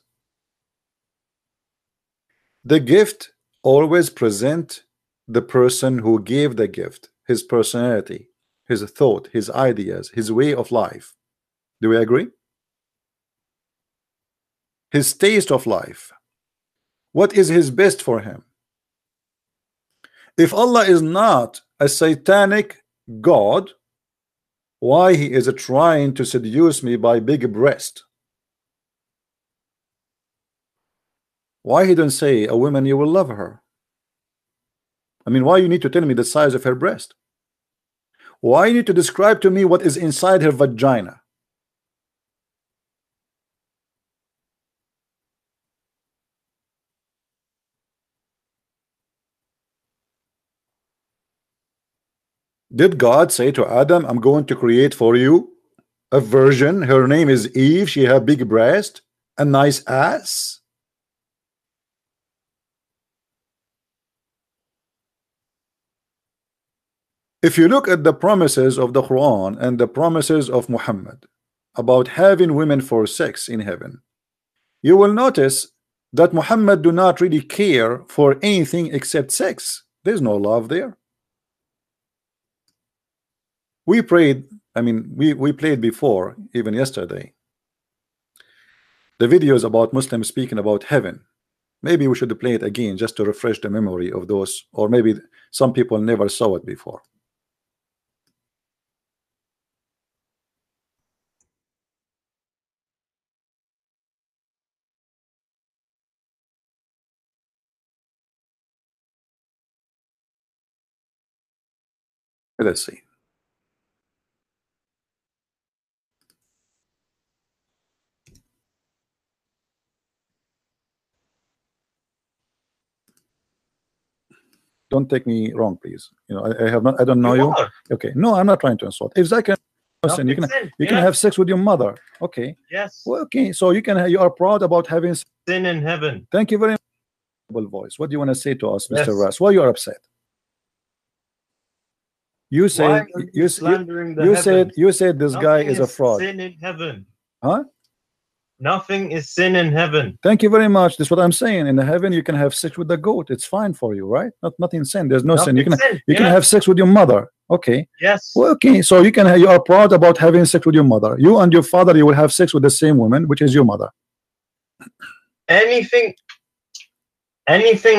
The gift always present the person who gave the gift, his personality, his thought, his ideas, his way of life. Do we agree? His taste of life. What is his best for him? If Allah is not a satanic God, why he is trying to seduce me by big breast? Why he don't say a woman you will love her? I mean, why you need to tell me the size of her breast? Why you need to describe to me what is inside her vagina? Did God say to Adam, I'm going to create for you a virgin, her name is Eve, she have big breast, a nice ass? If you look at the promises of the Quran and the promises of Muhammad about having women for sex in heaven, you will notice that Muhammad do not really care for anything except sex. There's no love there. We prayed, I mean, we played before, even yesterday, the videos about Muslims speaking about heaven. Maybe we should play it again just to refresh the memory of those, or maybe some people never saw it before. Let's see. Don't take me wrong, please. You know, I have not. I don't know you. Okay, no, I'm not trying to insult. If Zach can, you can have sex with your mother. Okay. Yes. Well, okay. So you can. You are proud about having sin in heaven. Thank you very much. Voice. What do you want to say to us, Mr. Ras? Why you are upset? You said you said this guy is a fraud. Sin in heaven. Huh? Nothing is sin in heaven. Thank you very much. That's what I'm saying. In the heaven, you can have sex with the goat. It's fine for you, right? Nothing sin. There's no sin. You can have sex with your mother. Okay. Yes. Well, okay. So you can. You are proud about having sex with your mother. You and your father, you will have sex with the same woman, which is your mother. Anything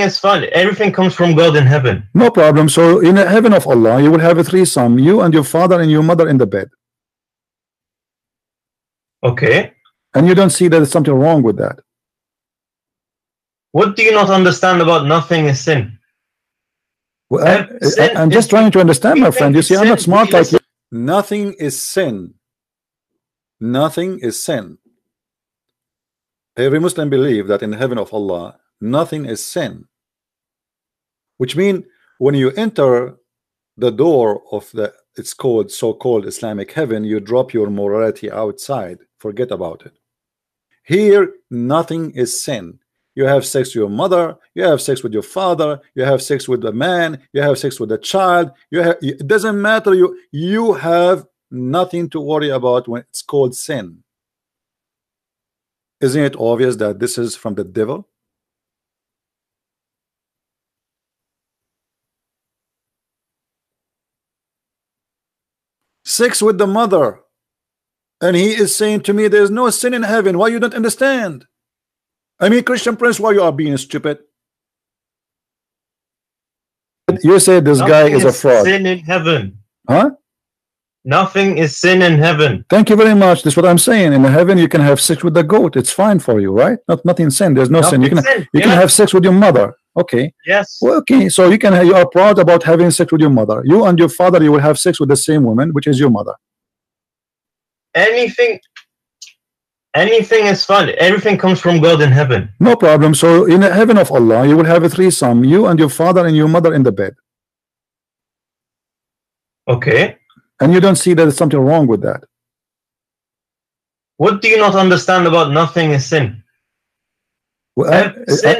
is fun. Everything comes from God in heaven. No problem. So in the heaven of Allah, you will have a threesome. You and your father and your mother in the bed. Okay. And you don't see that there's something wrong with that. What do you not understand about nothing is sin? Well, I'm just trying to understand, my friend. You see, I'm not smart like you. Nothing is sin. Nothing is sin. Every Muslim believes that in the heaven of Allah, nothing is sin. Which means when you enter the door of the, it's called so-called Islamic heaven, you drop your morality outside. Forget about it. Here, nothing is sin. You have sex with your mother, you have sex with your father, you have sex with a man, you have sex with a child. It doesn't matter. You have nothing to worry about when it's called sin. Isn't it obvious that this is from the devil? Sex with the mother, and he is saying to me there's no sin in heaven. Why you don't understand? I mean, Christian Prince, why you are being stupid? You say this guy is a fraud. Sin in heaven. Huh? Nothing is sin in heaven. Thank you very much. That's what I'm saying. In heaven, you can have sex with the goat. It's fine for you, right? Nothing sin. There's no sin. You can have sex with your mother. Okay. Yes. Well, okay. So you are proud about having sex with your mother. You and your father, you will have sex with the same woman, which is your mother. Anything is fun. Everything comes from God in heaven. No problem. So in the heaven of Allah, you will have a threesome. You and your father and your mother in the bed. Okay. And you don't see that there's something wrong with that. What do you not understand about nothing is sin? Well,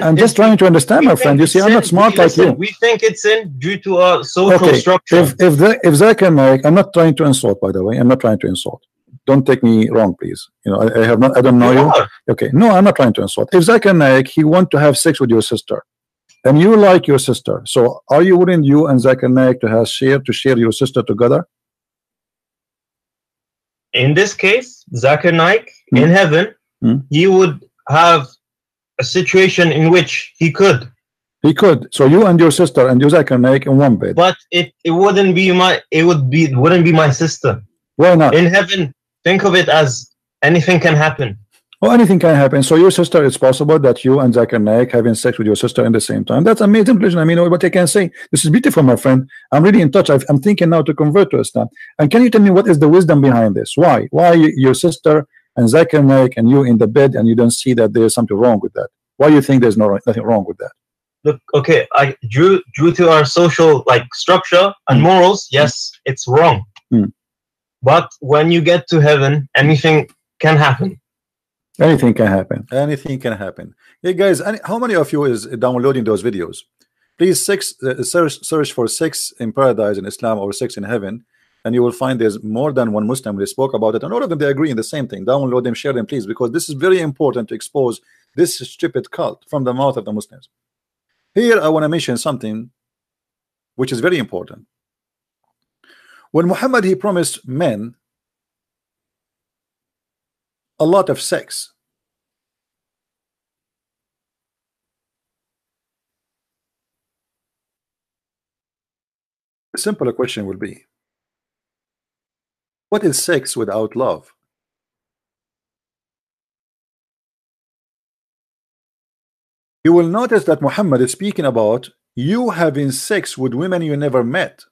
I'm just trying to understand, my friend. You see, I'm not smart like you. We think it's sin due to our social structure. If Zakir Naik, I'm not trying to insult, by the way. I'm not trying to insult. Don't take me wrong, please. You know, I don't know you. Okay, no, I'm not trying to insult. If Zakir Naik, he want to have sex with your sister, and you like your sister, so are you willing, you and Zakir Naik, to share your sister together? In this case, Zakir Naik in heaven, he would have a situation in which he could. He could. So you and your sister and you Zakir Naik in one bed. But it wouldn't be my sister. Why not? In heaven, think of it as anything can happen. Well, anything can happen. So your sister, it's possible that you and Zakir Naik having sex with your sister in the same time. That's amazing. I mean, what I can say. This is beautiful, my friend. I'm really in touch. I'm thinking now to convert to Islam. And can you tell me what is the wisdom behind this? Why? Why your sister and Zakir Naik and you in the bed and you don't see that there's something wrong with that? Why do you think there's nothing wrong with that? Look, okay, due to our social structure and morals, yes, it's wrong. But when you get to heaven, anything can happen. Anything can happen. Anything can happen. Hey guys, how many of you is downloading those videos? Please search for sex in paradise in Islam or sex in heaven, and you will find there's more than one Muslim. They spoke about it, and all of them they agree in the same thing. Download them, share them, please, because this is very important to expose this stupid cult from the mouth of the Muslims. Here I want to mention something which is very important. When Muhammad, he promised men a lot of sex. A simple question will be, what is sex without love? You will notice that Muhammad is speaking about you having sex with women you never met.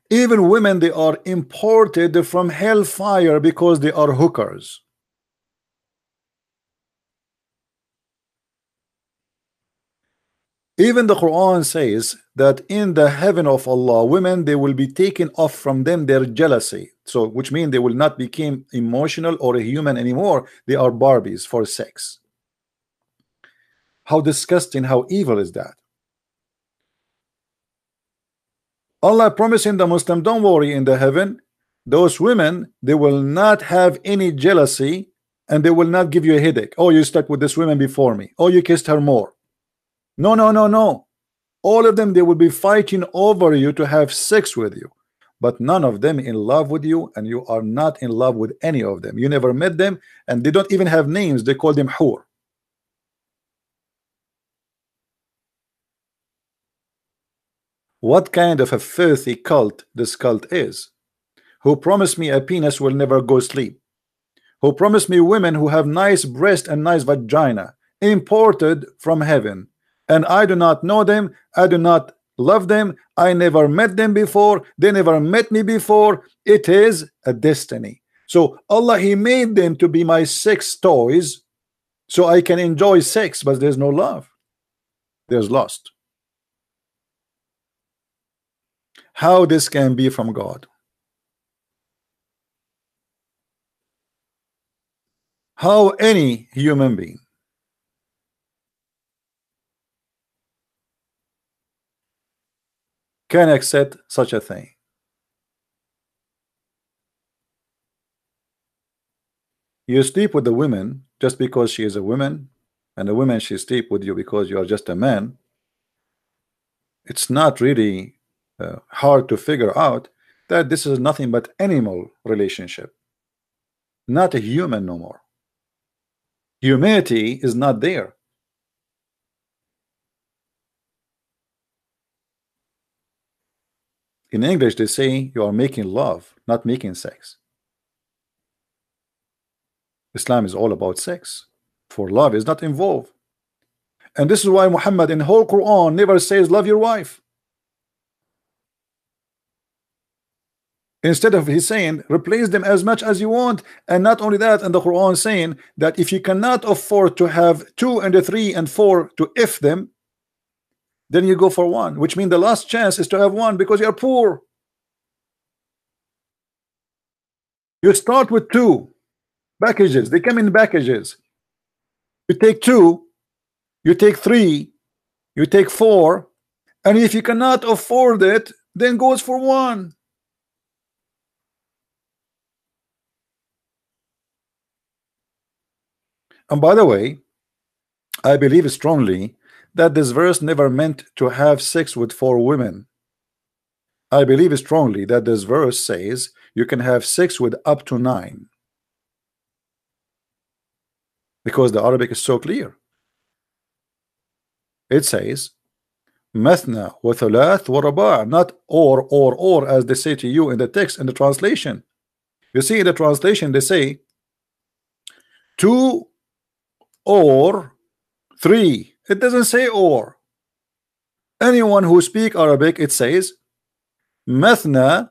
Even women, they are imported from hellfire because they are hookers. Even the Quran says that in the heaven of Allah, women, they will be taken off from them their jealousy. So which means they will not become emotional or a human anymore. They are Barbies for sex. How disgusting, how evil is that? Allah promising the Muslim, don't worry, in the heaven, those women, they will not have any jealousy and they will not give you a headache. Oh, you stuck with this woman before me. Oh, you kissed her more. No, no, no, no. All of them, they will be fighting over you to have sex with you. But none of them in love with you, and you are not in love with any of them. You never met them, and they don't even have names. They call them hur. What kind of a filthy cult this cult is? Who promised me a penis will never go sleep? Who promised me women who have nice breast and nice vagina, imported from heaven, and I do not know them, I do not love them, I never met them before, they never met me before. It is a destiny. So Allah, he made them to be my sex toys so I can enjoy sex, but there's no love. There's lust. How this can be from God? How any human being can accept such a thing? You sleep with the woman just because she is a woman, and the woman she sleep with you because you are just a man. It's not really hard to figure out that this is nothing but animal relationship, not a human no more. Humanity is not there. In English they say you are making love, not making sex. Islam is all about sex, for love is not involved. And this is why Muhammad in the whole Quran never says love your wife. Instead of he's saying replace them as much as you want. And not only that, and the Quran saying that if you cannot afford to have 2 and 3 and 4 to if them, then you go for 1, which means the last chance is to have 1 because you are poor. You start with 2 packages, they come in packages. You take 2, you take 3, you take 4, and if you cannot afford it, then goes for 1. And by the way, I believe strongly that this verse never meant to have sex with 4 women. I believe strongly that this verse says you can have sex with up to 9, because the Arabic is so clear. It says mathna wa thalath wa raba', not or as they say to you in the text, in the translation. You see, in the translation they say 2 or 3. It doesn't say or. Anyone who speak Arabic, it says mathna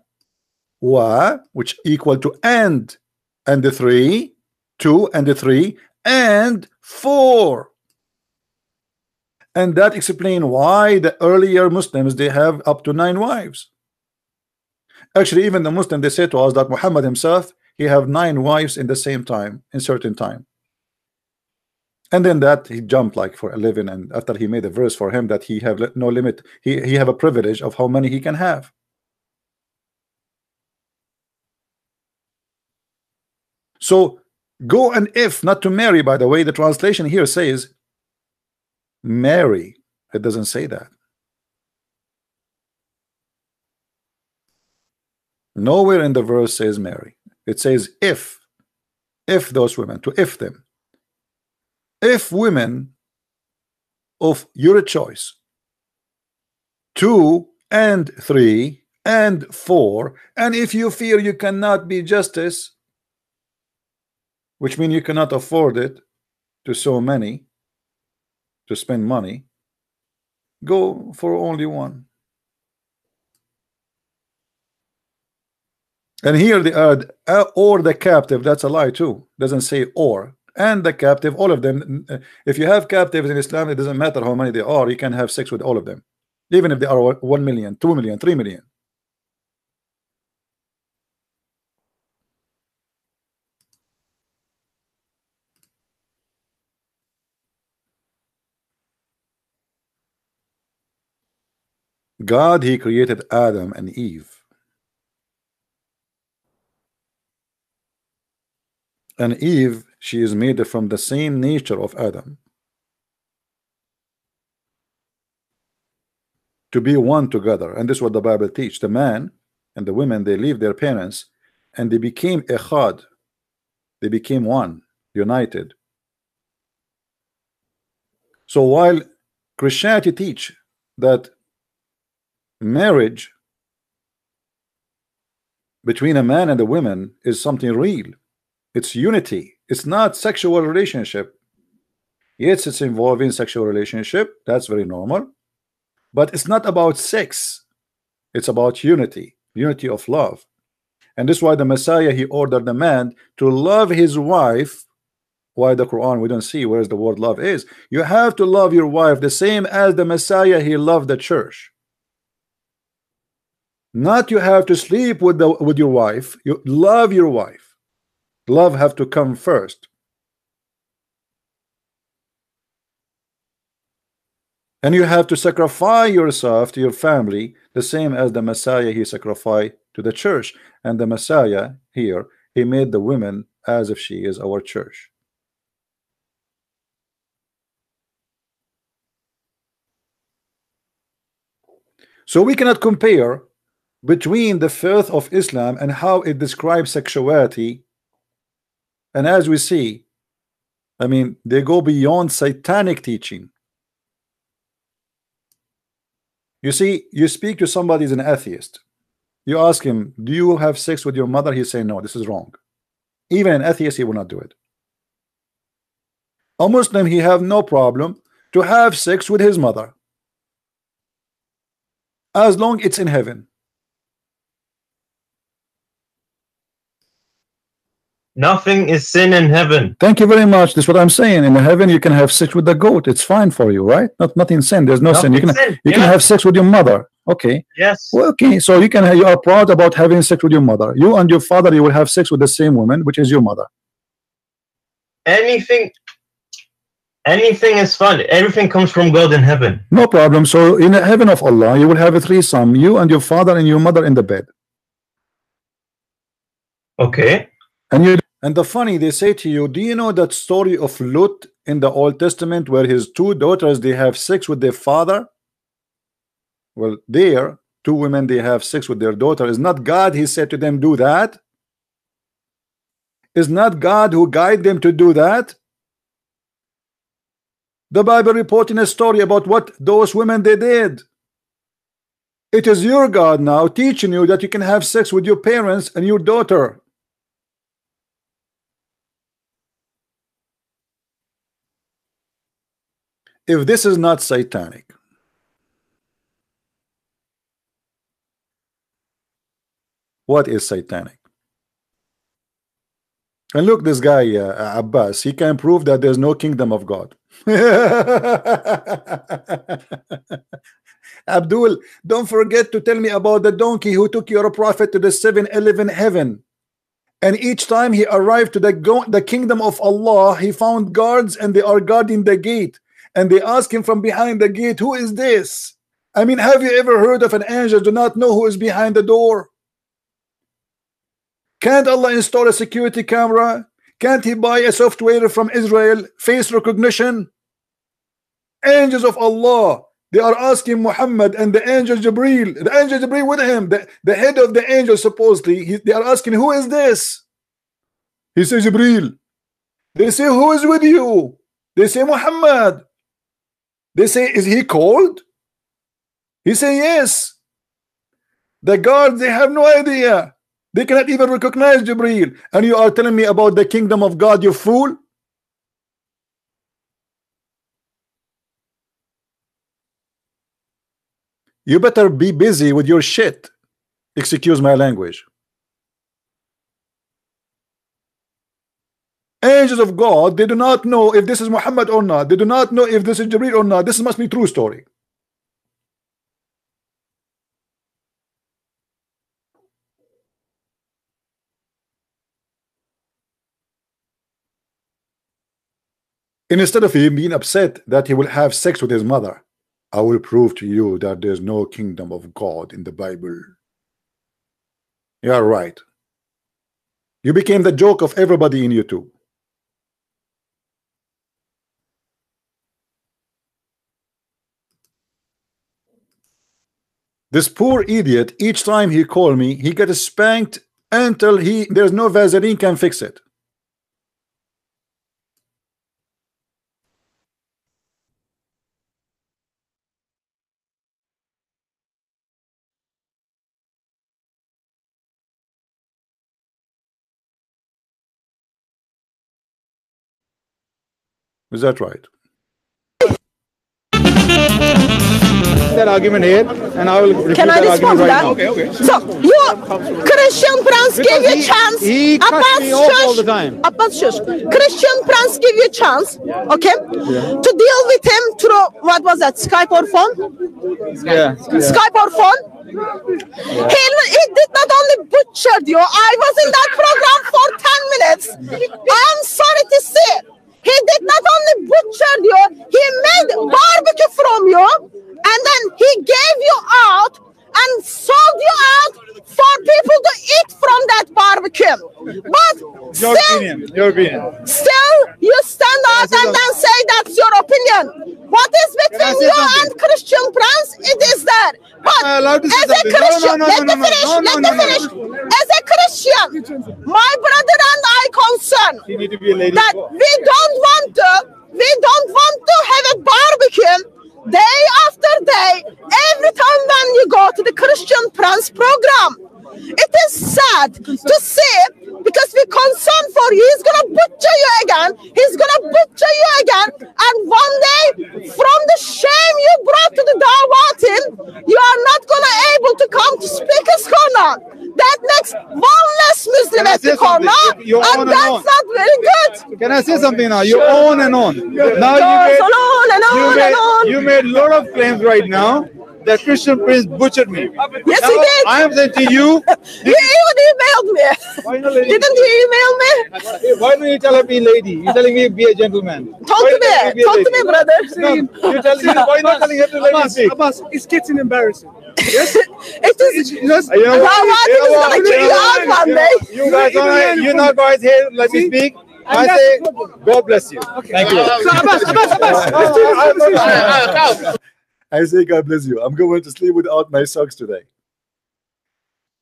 wa, which equal to and the 3, 2 and the 3 and 4. And that explains why the earlier Muslims they have up to 9 wives. Actually, even the Muslim they say to us that Muhammad himself he have 9 wives in the same time, in certain time. And then that he jumped like for 11, and after he made a verse for him that he have no limit, he have a privilege of how many he can have. So go and if, not to marry. By the way, the translation here says marry. It doesn't say that. Nowhere in the verse says marry. It says if those women, to if them. If women of your choice 2 and 3 and 4, and if you fear you cannot be justice, which means you cannot afford it to so many, to spend money, go for only 1. And here they add or the captive. That's a lie too. Doesn't say or. And the captive, all of them. If you have captives in Islam, it doesn't matter how many they are, you can have sex with all of them, even if they are 1 million, 2 million, 3 million. God, he created Adam and Eve. And Eve, she is made from the same nature of Adam, to be one together. And this is what the Bible teaches. The man and the women, they leave their parents and they became echad. They became one, united. So while Christianity teach that marriage between a man and a woman is something real, it's unity, it's not sexual relationship. Yes, it's involving sexual relationship, that's very normal, but it's not about sex. It's about unity, unity of love. And this is why the Messiah, he ordered the man to love his wife. Why the Quran we don't see where's the word love is. You have to love your wife the same as the Messiah, he loved the church. Not you have to sleep with your wife. You love your wife. Love have to come first. And you have to sacrifice yourself to your family, the same as the Messiah he sacrificed to the church. And the Messiah here, he made the women as if she is our church. So we cannot compare between the faith of Islam and how it describes sexuality. And as we see, I mean, they go beyond satanic teaching. You see, you speak to somebody who's an atheist. You ask him, do you have sex with your mother? He say, no, this is wrong. Even an atheist, he will not do it. A Muslim, he have no problem to have sex with his mother, as long it's in heaven. Nothing is sin in heaven. Thank you very much. That's what I'm saying. In heaven, you can have sex with the goat. It's fine for you, right? Nothing sin. There's no sin. You can have sex with your mother. Okay. Yes. Well, okay. So you are proud about having sex with your mother. You and your father, you will have sex with the same woman, which is your mother. Anything is fun. Everything comes from God in heaven. No problem. So in the heaven of Allah, you will have a threesome. You and your father and your mother in the bed. Okay. And the funny, they say to you, do you know that story of Lut in the Old Testament where his two daughters, they have sex with their father? Well, there, two women, they have sex with their daughter. Is not God, he said to them, do that? Is not God who guide them to do that? The Bible reporting a story about what those women they did. It is your God now teaching you that you can have sex with your parents and your daughter. If this is not satanic, what is satanic? And look, this guy Abbas, he can prove that there's no kingdom of God. Abdul, don't forget to tell me about the donkey who took your prophet to the 7-Eleven heaven. And each time he arrived to the kingdom of Allah, he found guards and they are guarding the gate. And they ask him from behind the gate, who is this? I mean, have you ever heard of an angel do not know who is behind the door? Can't Allah install a security camera? Can't he buy a software from Israel, face recognition? Angels of Allah, they are asking Muhammad and the angel Jibreel, with him, the head of the angel supposedly, they are asking, who is this? He says, Jibreel. They say, who is with you? They say, Muhammad. They say, is he cold? He say, yes. The guards, they have no idea. They cannot even recognize Jibreel. And you are telling me about the kingdom of God, you fool? You better be busy with your shit. Excuse my language. Angels of God, they do not know if this is Muhammad or not. They do not know if this is Jibreel or not. This must be true story. And instead of him being upset that he will have sex with his mother, I will prove to you that there's no kingdom of God in the Bible. You are right. You became the joke of everybody in YouTube. This poor idiot, each time he call me, he gets spanked until there's no Vaseline can fix it. Is that right? That argument here, and I will refute Can I that respond argument to right that? now. Okay. So, you, Christian Prince give you a chance. He cuts me off all the time. Abbas, shush. Christian Prince give you a chance, okay, to deal with him through, what was that, Skype or phone? Yeah. Skype or phone? Yeah. He did not only butchered you. I was in that program for 10 minutes. I'm sorry to say, He did not only butcher you, he made barbecue from you, and then he gave you out and sold you out for people to eat from that barbecue. But Your opinion. Your opinion. still you stand out and then say that's your opinion. What is between say you something? and Christian Prince? It is that. But I allowed to say as a something? No, Christian, no, no, let no, me no, finish. no, Let no, me no, no. finish. As a Christian, my brother and I concern You need to be a lady. that we don't want to have a barbecue day after day every time when you go to the Christian Prince program. It is sad to see because we're concerned for you. He's gonna butcher you again. He's gonna butcher you again. And one day, from the shame you brought to the Dawah team, you are not gonna able to come to Speaker's Corner. That makes one less Muslim Can I at the say something? corner, You're on and and that's on. not very good. Can I say something now? You're on and on. Now Goes on and on and on. you made a lot of claims right now that Christian Prince butchered me. Yes, Now, he did. I am saying to you, You even emailed me. why not lady? Didn't you email me? Why don't you tell her be lady? You're telling me be a gentleman. Talk Why to you telling me. be a Talk to lady? me, brother. No, you're telling me why not telling her to let me speak? Abbas, it's getting embarrassing. It is. You know Dawah what? team is gonna kick you out one day. You guys are you know guys here, let me speak. I say God bless you. Thank you. So Abbas, I say God bless you. I'm going to sleep without my socks today.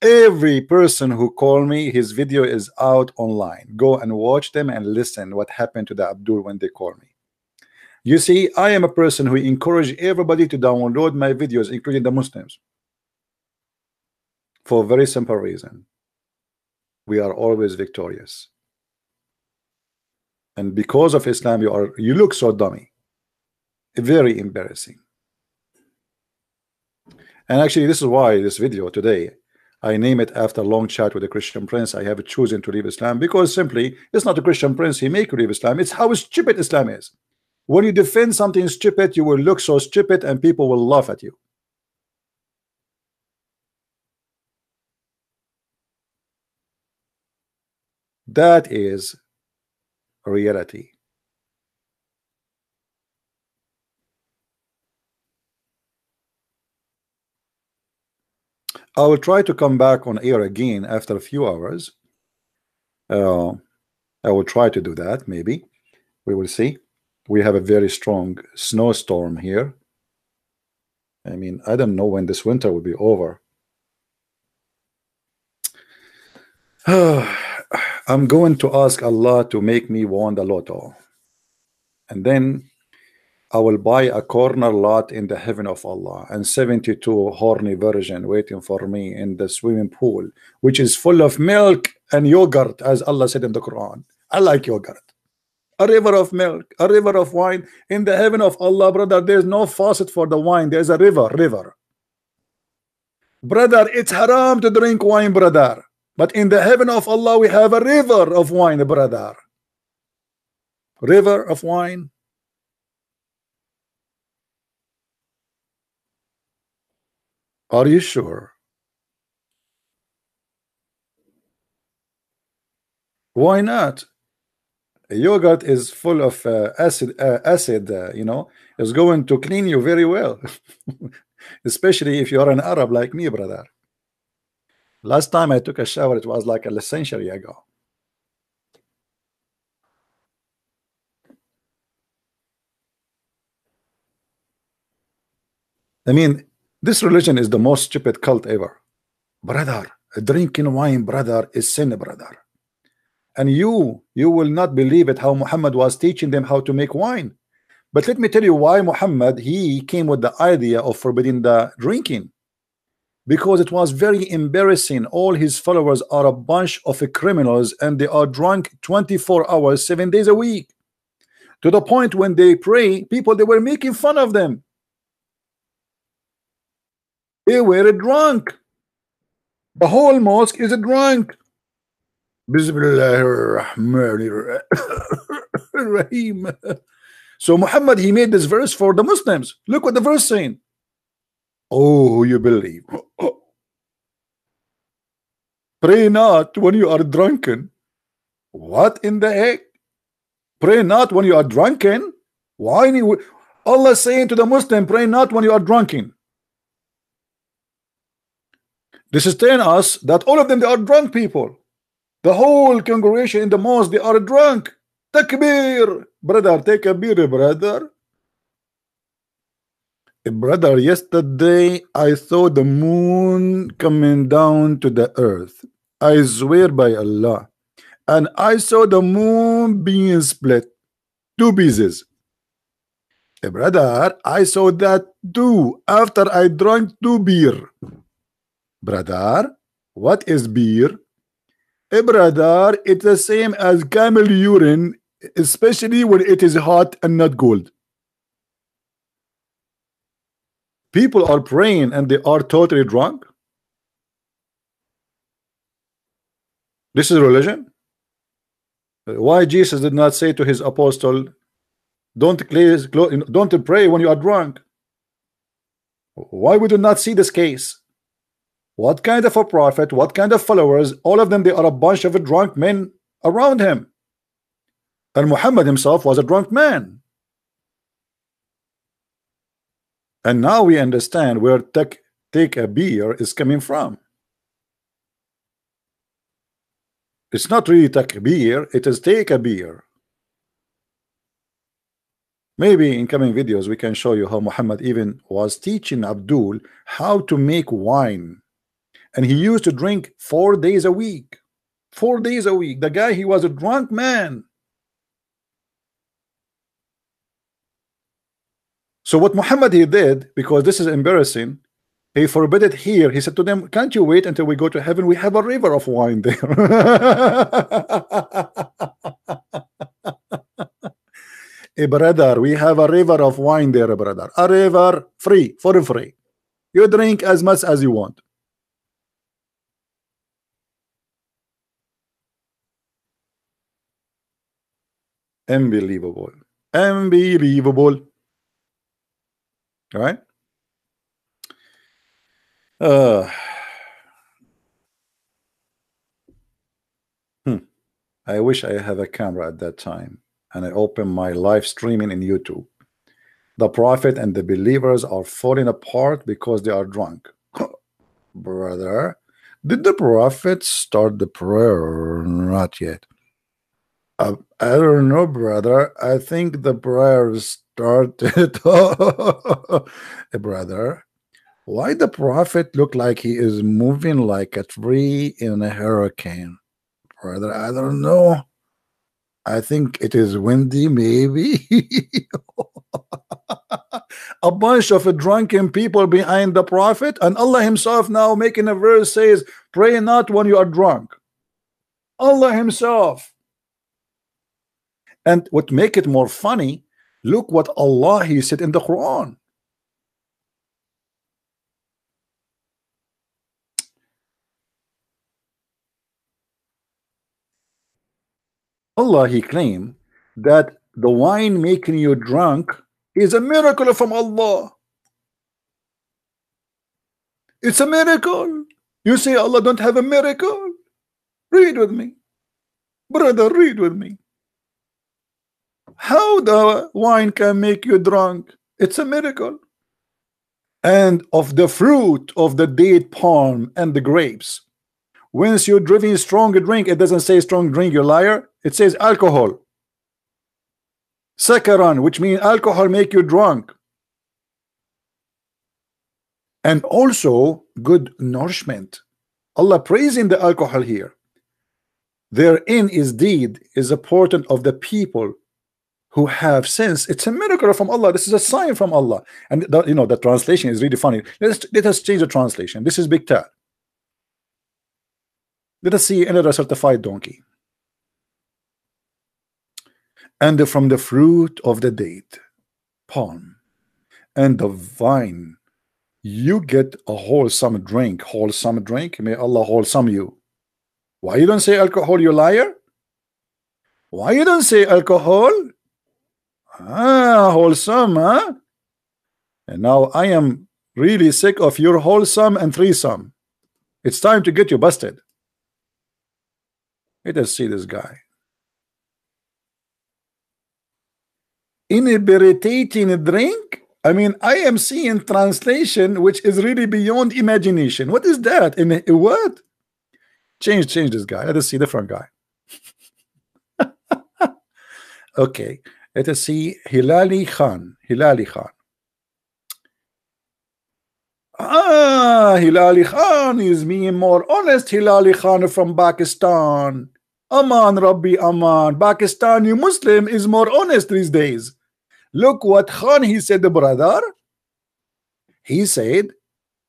Every person who called me, his video is out online. Go and watch them and listen what happened to the Abdul when they called me. You see, I am a person who encourage everybody to download my videos, including the Muslims, for a very simple reason. We are always victorious. And because of Islam, you look so dummy. Very embarrassing. And actually, this is why this video today, I name it after a long chat with a Christian Prince. I have chosen to leave Islam because simply it's not a Christian Prince he make you leave Islam. It's how stupid Islam is. When you defend something stupid, you will look so stupid and people will laugh at you. That is reality. I will try to come back on air again after a few hours. I will try to do that. Maybe we will see. We have a very strong snowstorm here. I mean, I don't know when this winter will be over. I'm going to ask Allah to make me win the lotto, and then I will buy a corner lot in the heaven of Allah and 72 horny virgin waiting for me in the swimming pool, which is full of milk and yogurt, as Allah said in the Quran. I like yogurt. A river of milk, a river of wine in the heaven of Allah, brother. There's no faucet for the wine. There's a river. Brother, it's haram to drink wine, brother. But in the heaven of Allah, we have a river of wine, brother. River of wine. Are you sure? Why not? Yogurt is full of acid, you know, is going to clean you very well. Especially if you're an Arab like me, brother. Last time I took a shower, it was like a century ago. I mean, this religion is the most stupid cult ever. Brother, drinking wine, brother, is sin, brother. And you will not believe it how Muhammad was teaching them how to make wine. But let me tell you why Muhammad, he came with the idea of forbidding the drinking. Because it was very embarrassing. All his followers are a bunch of criminals and they are drunk 24 hours, 7 days a week. To the point when they pray, people, they were making fun of them. They were drunk. The whole mosque is drunk. Bismillahirrahmanirrahim. So Muhammad, he made this verse for the Muslims. Look what the verse saying. Oh, you believe. Pray not when you are drunken. What in the heck? Pray not when you are drunken. Why? Allah saying to the Muslim, pray not when you are drunken. This is telling us that all of them, they are drunk people. The whole congregation in the mosque, they are drunk. Takbir. Brother, take a beer, brother. Brother, yesterday I saw the moon coming down to the earth. I swear by Allah. And I saw the moon being split. 2 pieces. Brother, I saw that too after I drank 2 beer. Brother, what is beer? Brother, it's the same as camel urine, especially when it is hot and not cold. People are praying and they are totally drunk. This is religion. Why Jesus did not say to his apostle, don't pray when you are drunk? Why we do not see this case? What kind of a prophet, what kind of followers? All of them, they are a bunch of drunk men around him. And Muhammad himself was a drunk man. And now we understand where take a beer is coming from. It's not really takbir, it is take a beer. Maybe in coming videos we can show you how Muhammad even was teaching Abdul how to make wine. And he used to drink 4 days a week. 4 days a week. The guy, he was a drunk man. So what Muhammad he did, because this is embarrassing, he forbid it here. He said to them, can't you wait until we go to heaven? We have a river of wine there. Hey, brother, we have a river of wine there, brother. A river free, for free. You drink as much as you want. Unbelievable. Unbelievable. All right. I wish I have a camera at that time and I open my live streaming in YouTube. The prophet and the believers are falling apart because they are drunk. Brother, did the prophet start the prayer? Not yet. I don't know, brother. I think the prayer started. Brother, why the prophet look like he is moving like a tree in a hurricane? Brother, I don't know. I think it is windy, maybe. A bunch of drunken people behind the prophet, and Allah himself now making a verse says, pray not when you are drunk. Allah himself. And what make it more funny, look what Allah he said in the Quran. Allah he claimed that the wine making you drunk is a miracle from Allah. It's a miracle. You say Allah don't have a miracle? Read with me. Brother, read with me. How the wine can make you drunk? It's a miracle. And of the fruit of the date palm and the grapes, once you're drinking strong drink, it doesn't say strong drink, you liar. It says alcohol. Sakaran, which means alcohol make you drunk. And also good nourishment. Allah praising the alcohol here. Therein is deed is a portent of the people who have sense. It's a miracle from Allah. This is a sign from Allah. And you know the translation is really funny. Let us change the translation. This is Big Tal. Let us see another certified donkey. And from the fruit of the date, palm, and the vine, you get a wholesome drink. Wholesome drink. May Allah wholesome you. Why you don't say alcohol, you liar? Why you don't say alcohol? Wholesome, huh? And now I am really sick of your wholesome and threesome. It's time to get you busted. Let us see this guy. inebriating drink. I mean, I am seeing translation which is really beyond imagination. What is that? In what? Change this guy. Let us see different guy. Okay, let us see Hilali Khan. Hilali Khan. Hilali Khan is being more honest. Hilali Khan from Pakistan. Aman Rabbi Aman. Pakistani Muslim is more honest these days. Look what Khan he said, brother. He said,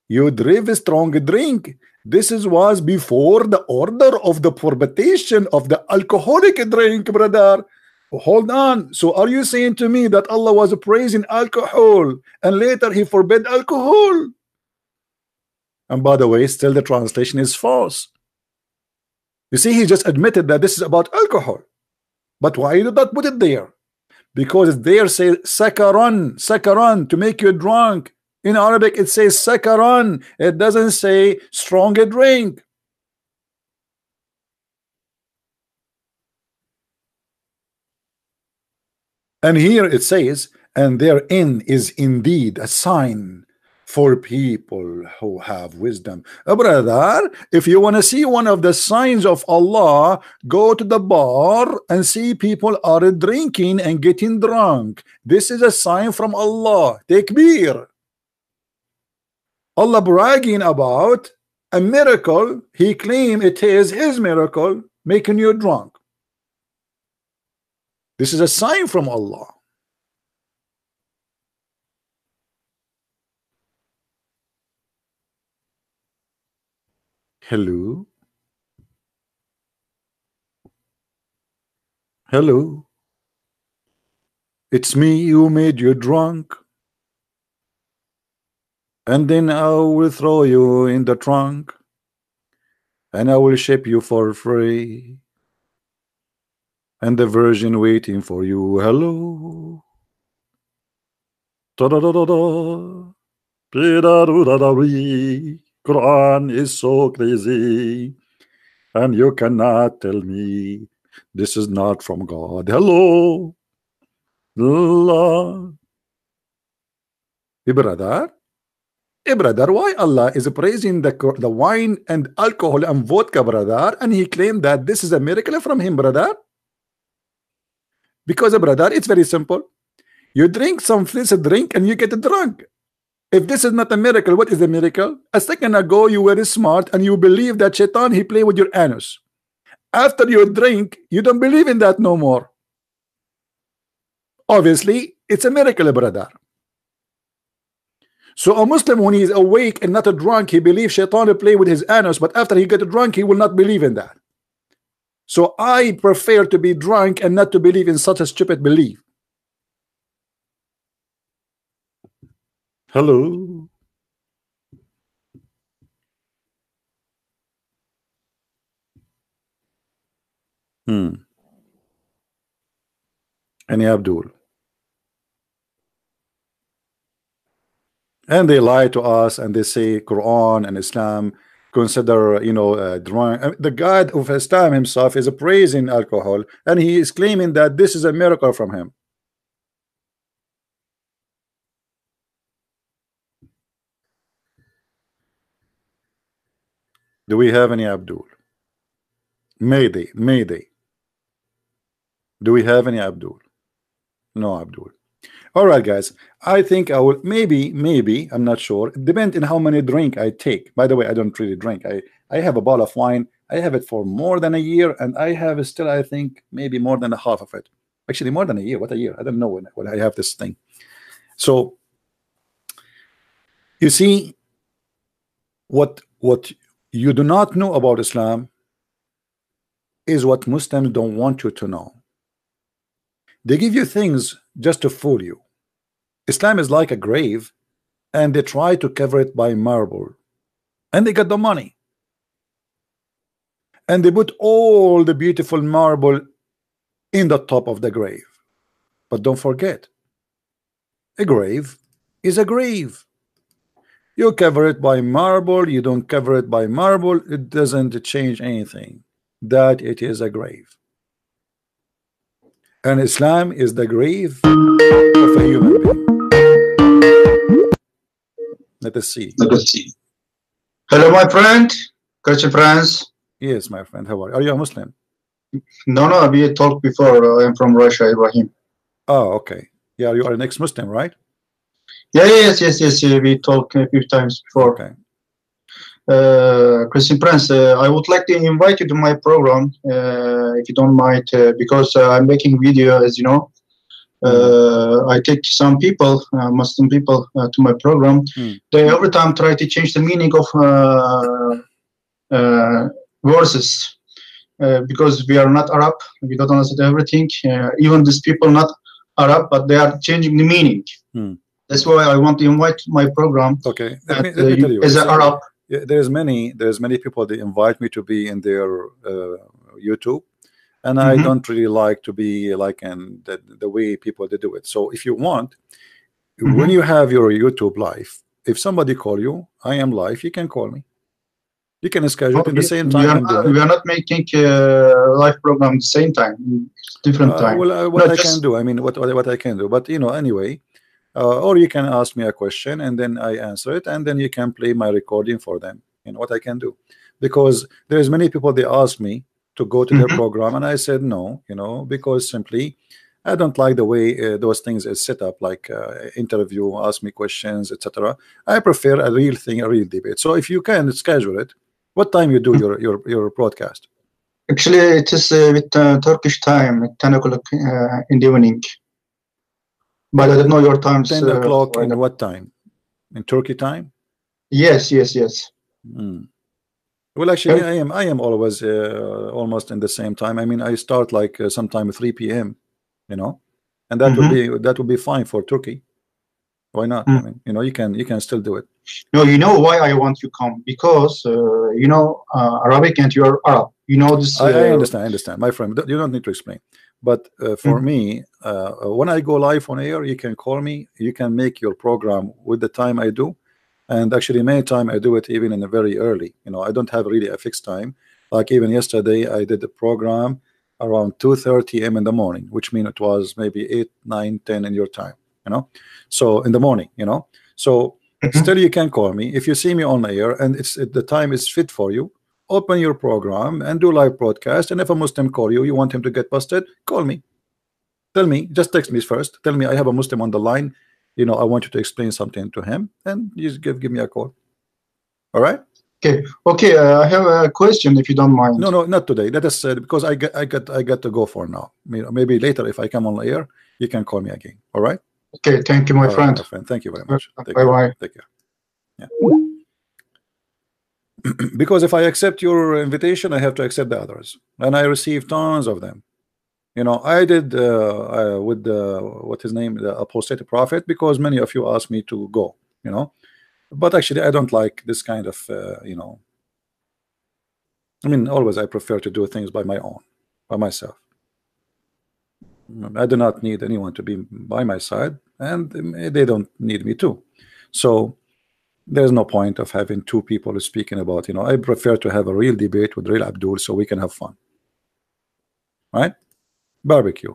you drink a strong drink. This was before the order of the prohibition of the alcoholic drink, brother. Hold on. So are you saying to me that Allah was praising alcohol and later he forbid alcohol? And by the way, still the translation is false. You see, he just admitted that this is about alcohol. But why did not put it there? Because there says sakaran, sakaran, to make you drunk. In Arabic it says sakaran. It doesn't say strong drink. And here it says, and therein is indeed a sign for people who have wisdom. Brother, if you want to see one of the signs of Allah, go to the bar and see people are drinking and getting drunk. This is a sign from Allah. Takbir. Allah bragging about a miracle. He claimed it is his miracle making you drunk. This is a sign from Allah. Hello. Hello. It's me who made you drunk. And then I will throw you in the trunk. And I will ship you for free. And the virgin waiting for you. Hello. Da-da-da-da-da. Pi-da-do-da-da-wee. Quran is so crazy, and you cannot tell me this is not from God. Hello, Allah. Brother, why Allah is praising the wine and alcohol and vodka, brother, and he claimed that this is a miracle from him, brother? Because, brother, it's very simple. You drink some fizzy drink and you get drunk. If this is not a miracle, what is a miracle? A second ago, you were smart and you believe that Shaitan, he play with your anus. After you drink, you don't believe in that no more. Obviously, it's a miracle, brother. So a Muslim, when he is awake and not a drunk, he believes Shaitan will play with his anus, but after he get drunk, he will not believe in that. So I prefer to be drunk and not to believe in such a stupid belief. Hello. Any Abdul. And they lie to us and they say Quran and Islam consider, drunk. The God of Islam himself is praising alcohol and he is claiming that this is a miracle from him. Do we have any Abdul? Mayday. Do we have any Abdul? No Abdul. All right, guys. I think I will maybe I'm not sure. It depends on how many drink I take. By the way, I don't really drink. I have a bottle of wine. I have it for more than a year, and I have still, I think, maybe more than a half of it. Actually, more than a year. What a year? I don't know when I have this thing. So you see, what you do not know about Islam is what Muslims don't want you to know. They give you things just to fool you. Islam is like a grave, and they try to cover it by marble, and they got the money, and they put all the beautiful marble in the top of the grave. But don't forget, a grave is a grave. You cover it by marble, you don't cover it by marble, it doesn't change anything. That it is a grave. And Islam is the grave of a human being. Let us see. Hello, my friend. Christian friends. Yes, my friend. How are you? Are you a Muslim? No, we talked before. I am from Russia, Ibrahim. Oh, okay. Yeah, you are an ex-Muslim, right? Yeah, yes. We talked a few times before. Okay. Christian Prince, I would like to invite you to my program, if you don't mind, because I'm making video, as you know. I take some people, Muslim people, to my program. They every time try to change the meaning of verses, because we are not Arab. We don't understand everything. Even these people not Arab, but they are changing the meaning. That's why I want to invite my program. Okay, let me tell you. As an Arab. Yeah, there's many people that invite me to be in their YouTube, and I don't really like to be like in the way people they do it. So if you want, when you have your YouTube live, if somebody call you, I am live, you can call me. You can schedule it in the same time. We are not making live program at the same time. It's different time. Well, what I can do, I mean, what I can do, but you know, anyway. Or you can ask me a question and then I answer it, and then you can play my recording for them. You know what I can do, because there's many people they ask me to go to their program, and I said no, you know, because simply I don't like the way those things is set up, like interview, ask me questions, etc. I prefer a real thing, a real debate. So if you can schedule it, what time you do your broadcast? Actually, it is with Turkish time at 10 o'clock in the evening. But I don't know your times. 10 o'clock in what time? In Turkey time? Yes. Well, actually, I am always almost in the same time. I mean, I start like sometime 3 p.m. You know, and that would be fine for Turkey. Why not? I mean, you know, you can still do it. No, you know why I want you to come, because you know Arabic and you are Arab. You know this. I understand, my friend. You don't need to explain. But for me, when I go live on air, you can call me. You can make your program with the time I do, and actually, many time I do it even in a very early. You know, I don't have really a fixed time. Like even yesterday, I did the program around 2:30 a.m. in the morning, which means it was maybe 8, 9, 10 in your time. You know, so in the morning. You know, so still you can call me if you see me on air and the time is fit for you. Open your program and do live broadcast, and if a Muslim call you, you want him to get busted, call me. Tell me, just text me first. Tell me I have a Muslim on the line. You know, I want you to explain something to him, and you just give me a call. All right? Okay. I have a question, if you don't mind. No, not today. Let us because I got to go for now. Maybe later, if I come on air, you can call me again. All right? Okay. Thank you, my friend. My friend. Thank you very much. Bye. Take care. Yeah. Because if I accept your invitation, I have to accept the others, and I receive tons of them. You know, I did with what his name, the apostate prophet, because many of you asked me to go. You know, but actually, I don't like this kind of you know. I mean, always I prefer to do things by my own, by myself. I do not need anyone to be by my side, and they don't need me too. So there's no point of having two people speaking about, you know, I prefer to have a real debate with real Abdul so we can have fun. Right? Barbecue.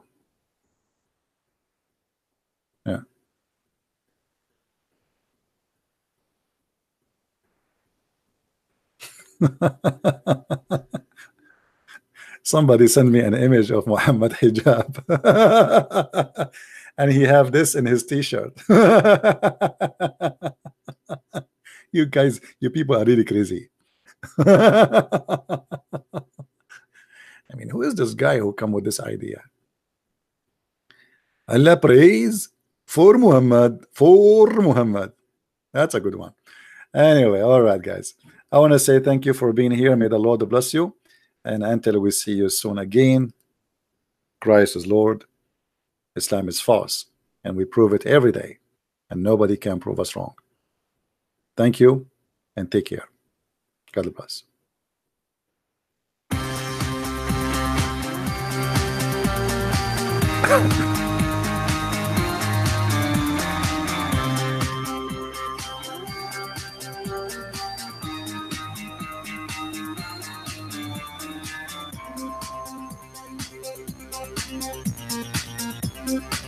Yeah. Somebody sent me an image of Muhammad Hijab and he have this in his t-shirt. You guys, you people are really crazy. I mean, who is this guy who come with this idea? Allah praise for Muhammad, That's a good one. Anyway, all right, guys. I want to say thank you for being here. May the Lord bless you. And until we see you soon again, Christ is Lord, Islam is false, and we prove it every day, and nobody can prove us wrong. Thank you, and take care. God bless. you.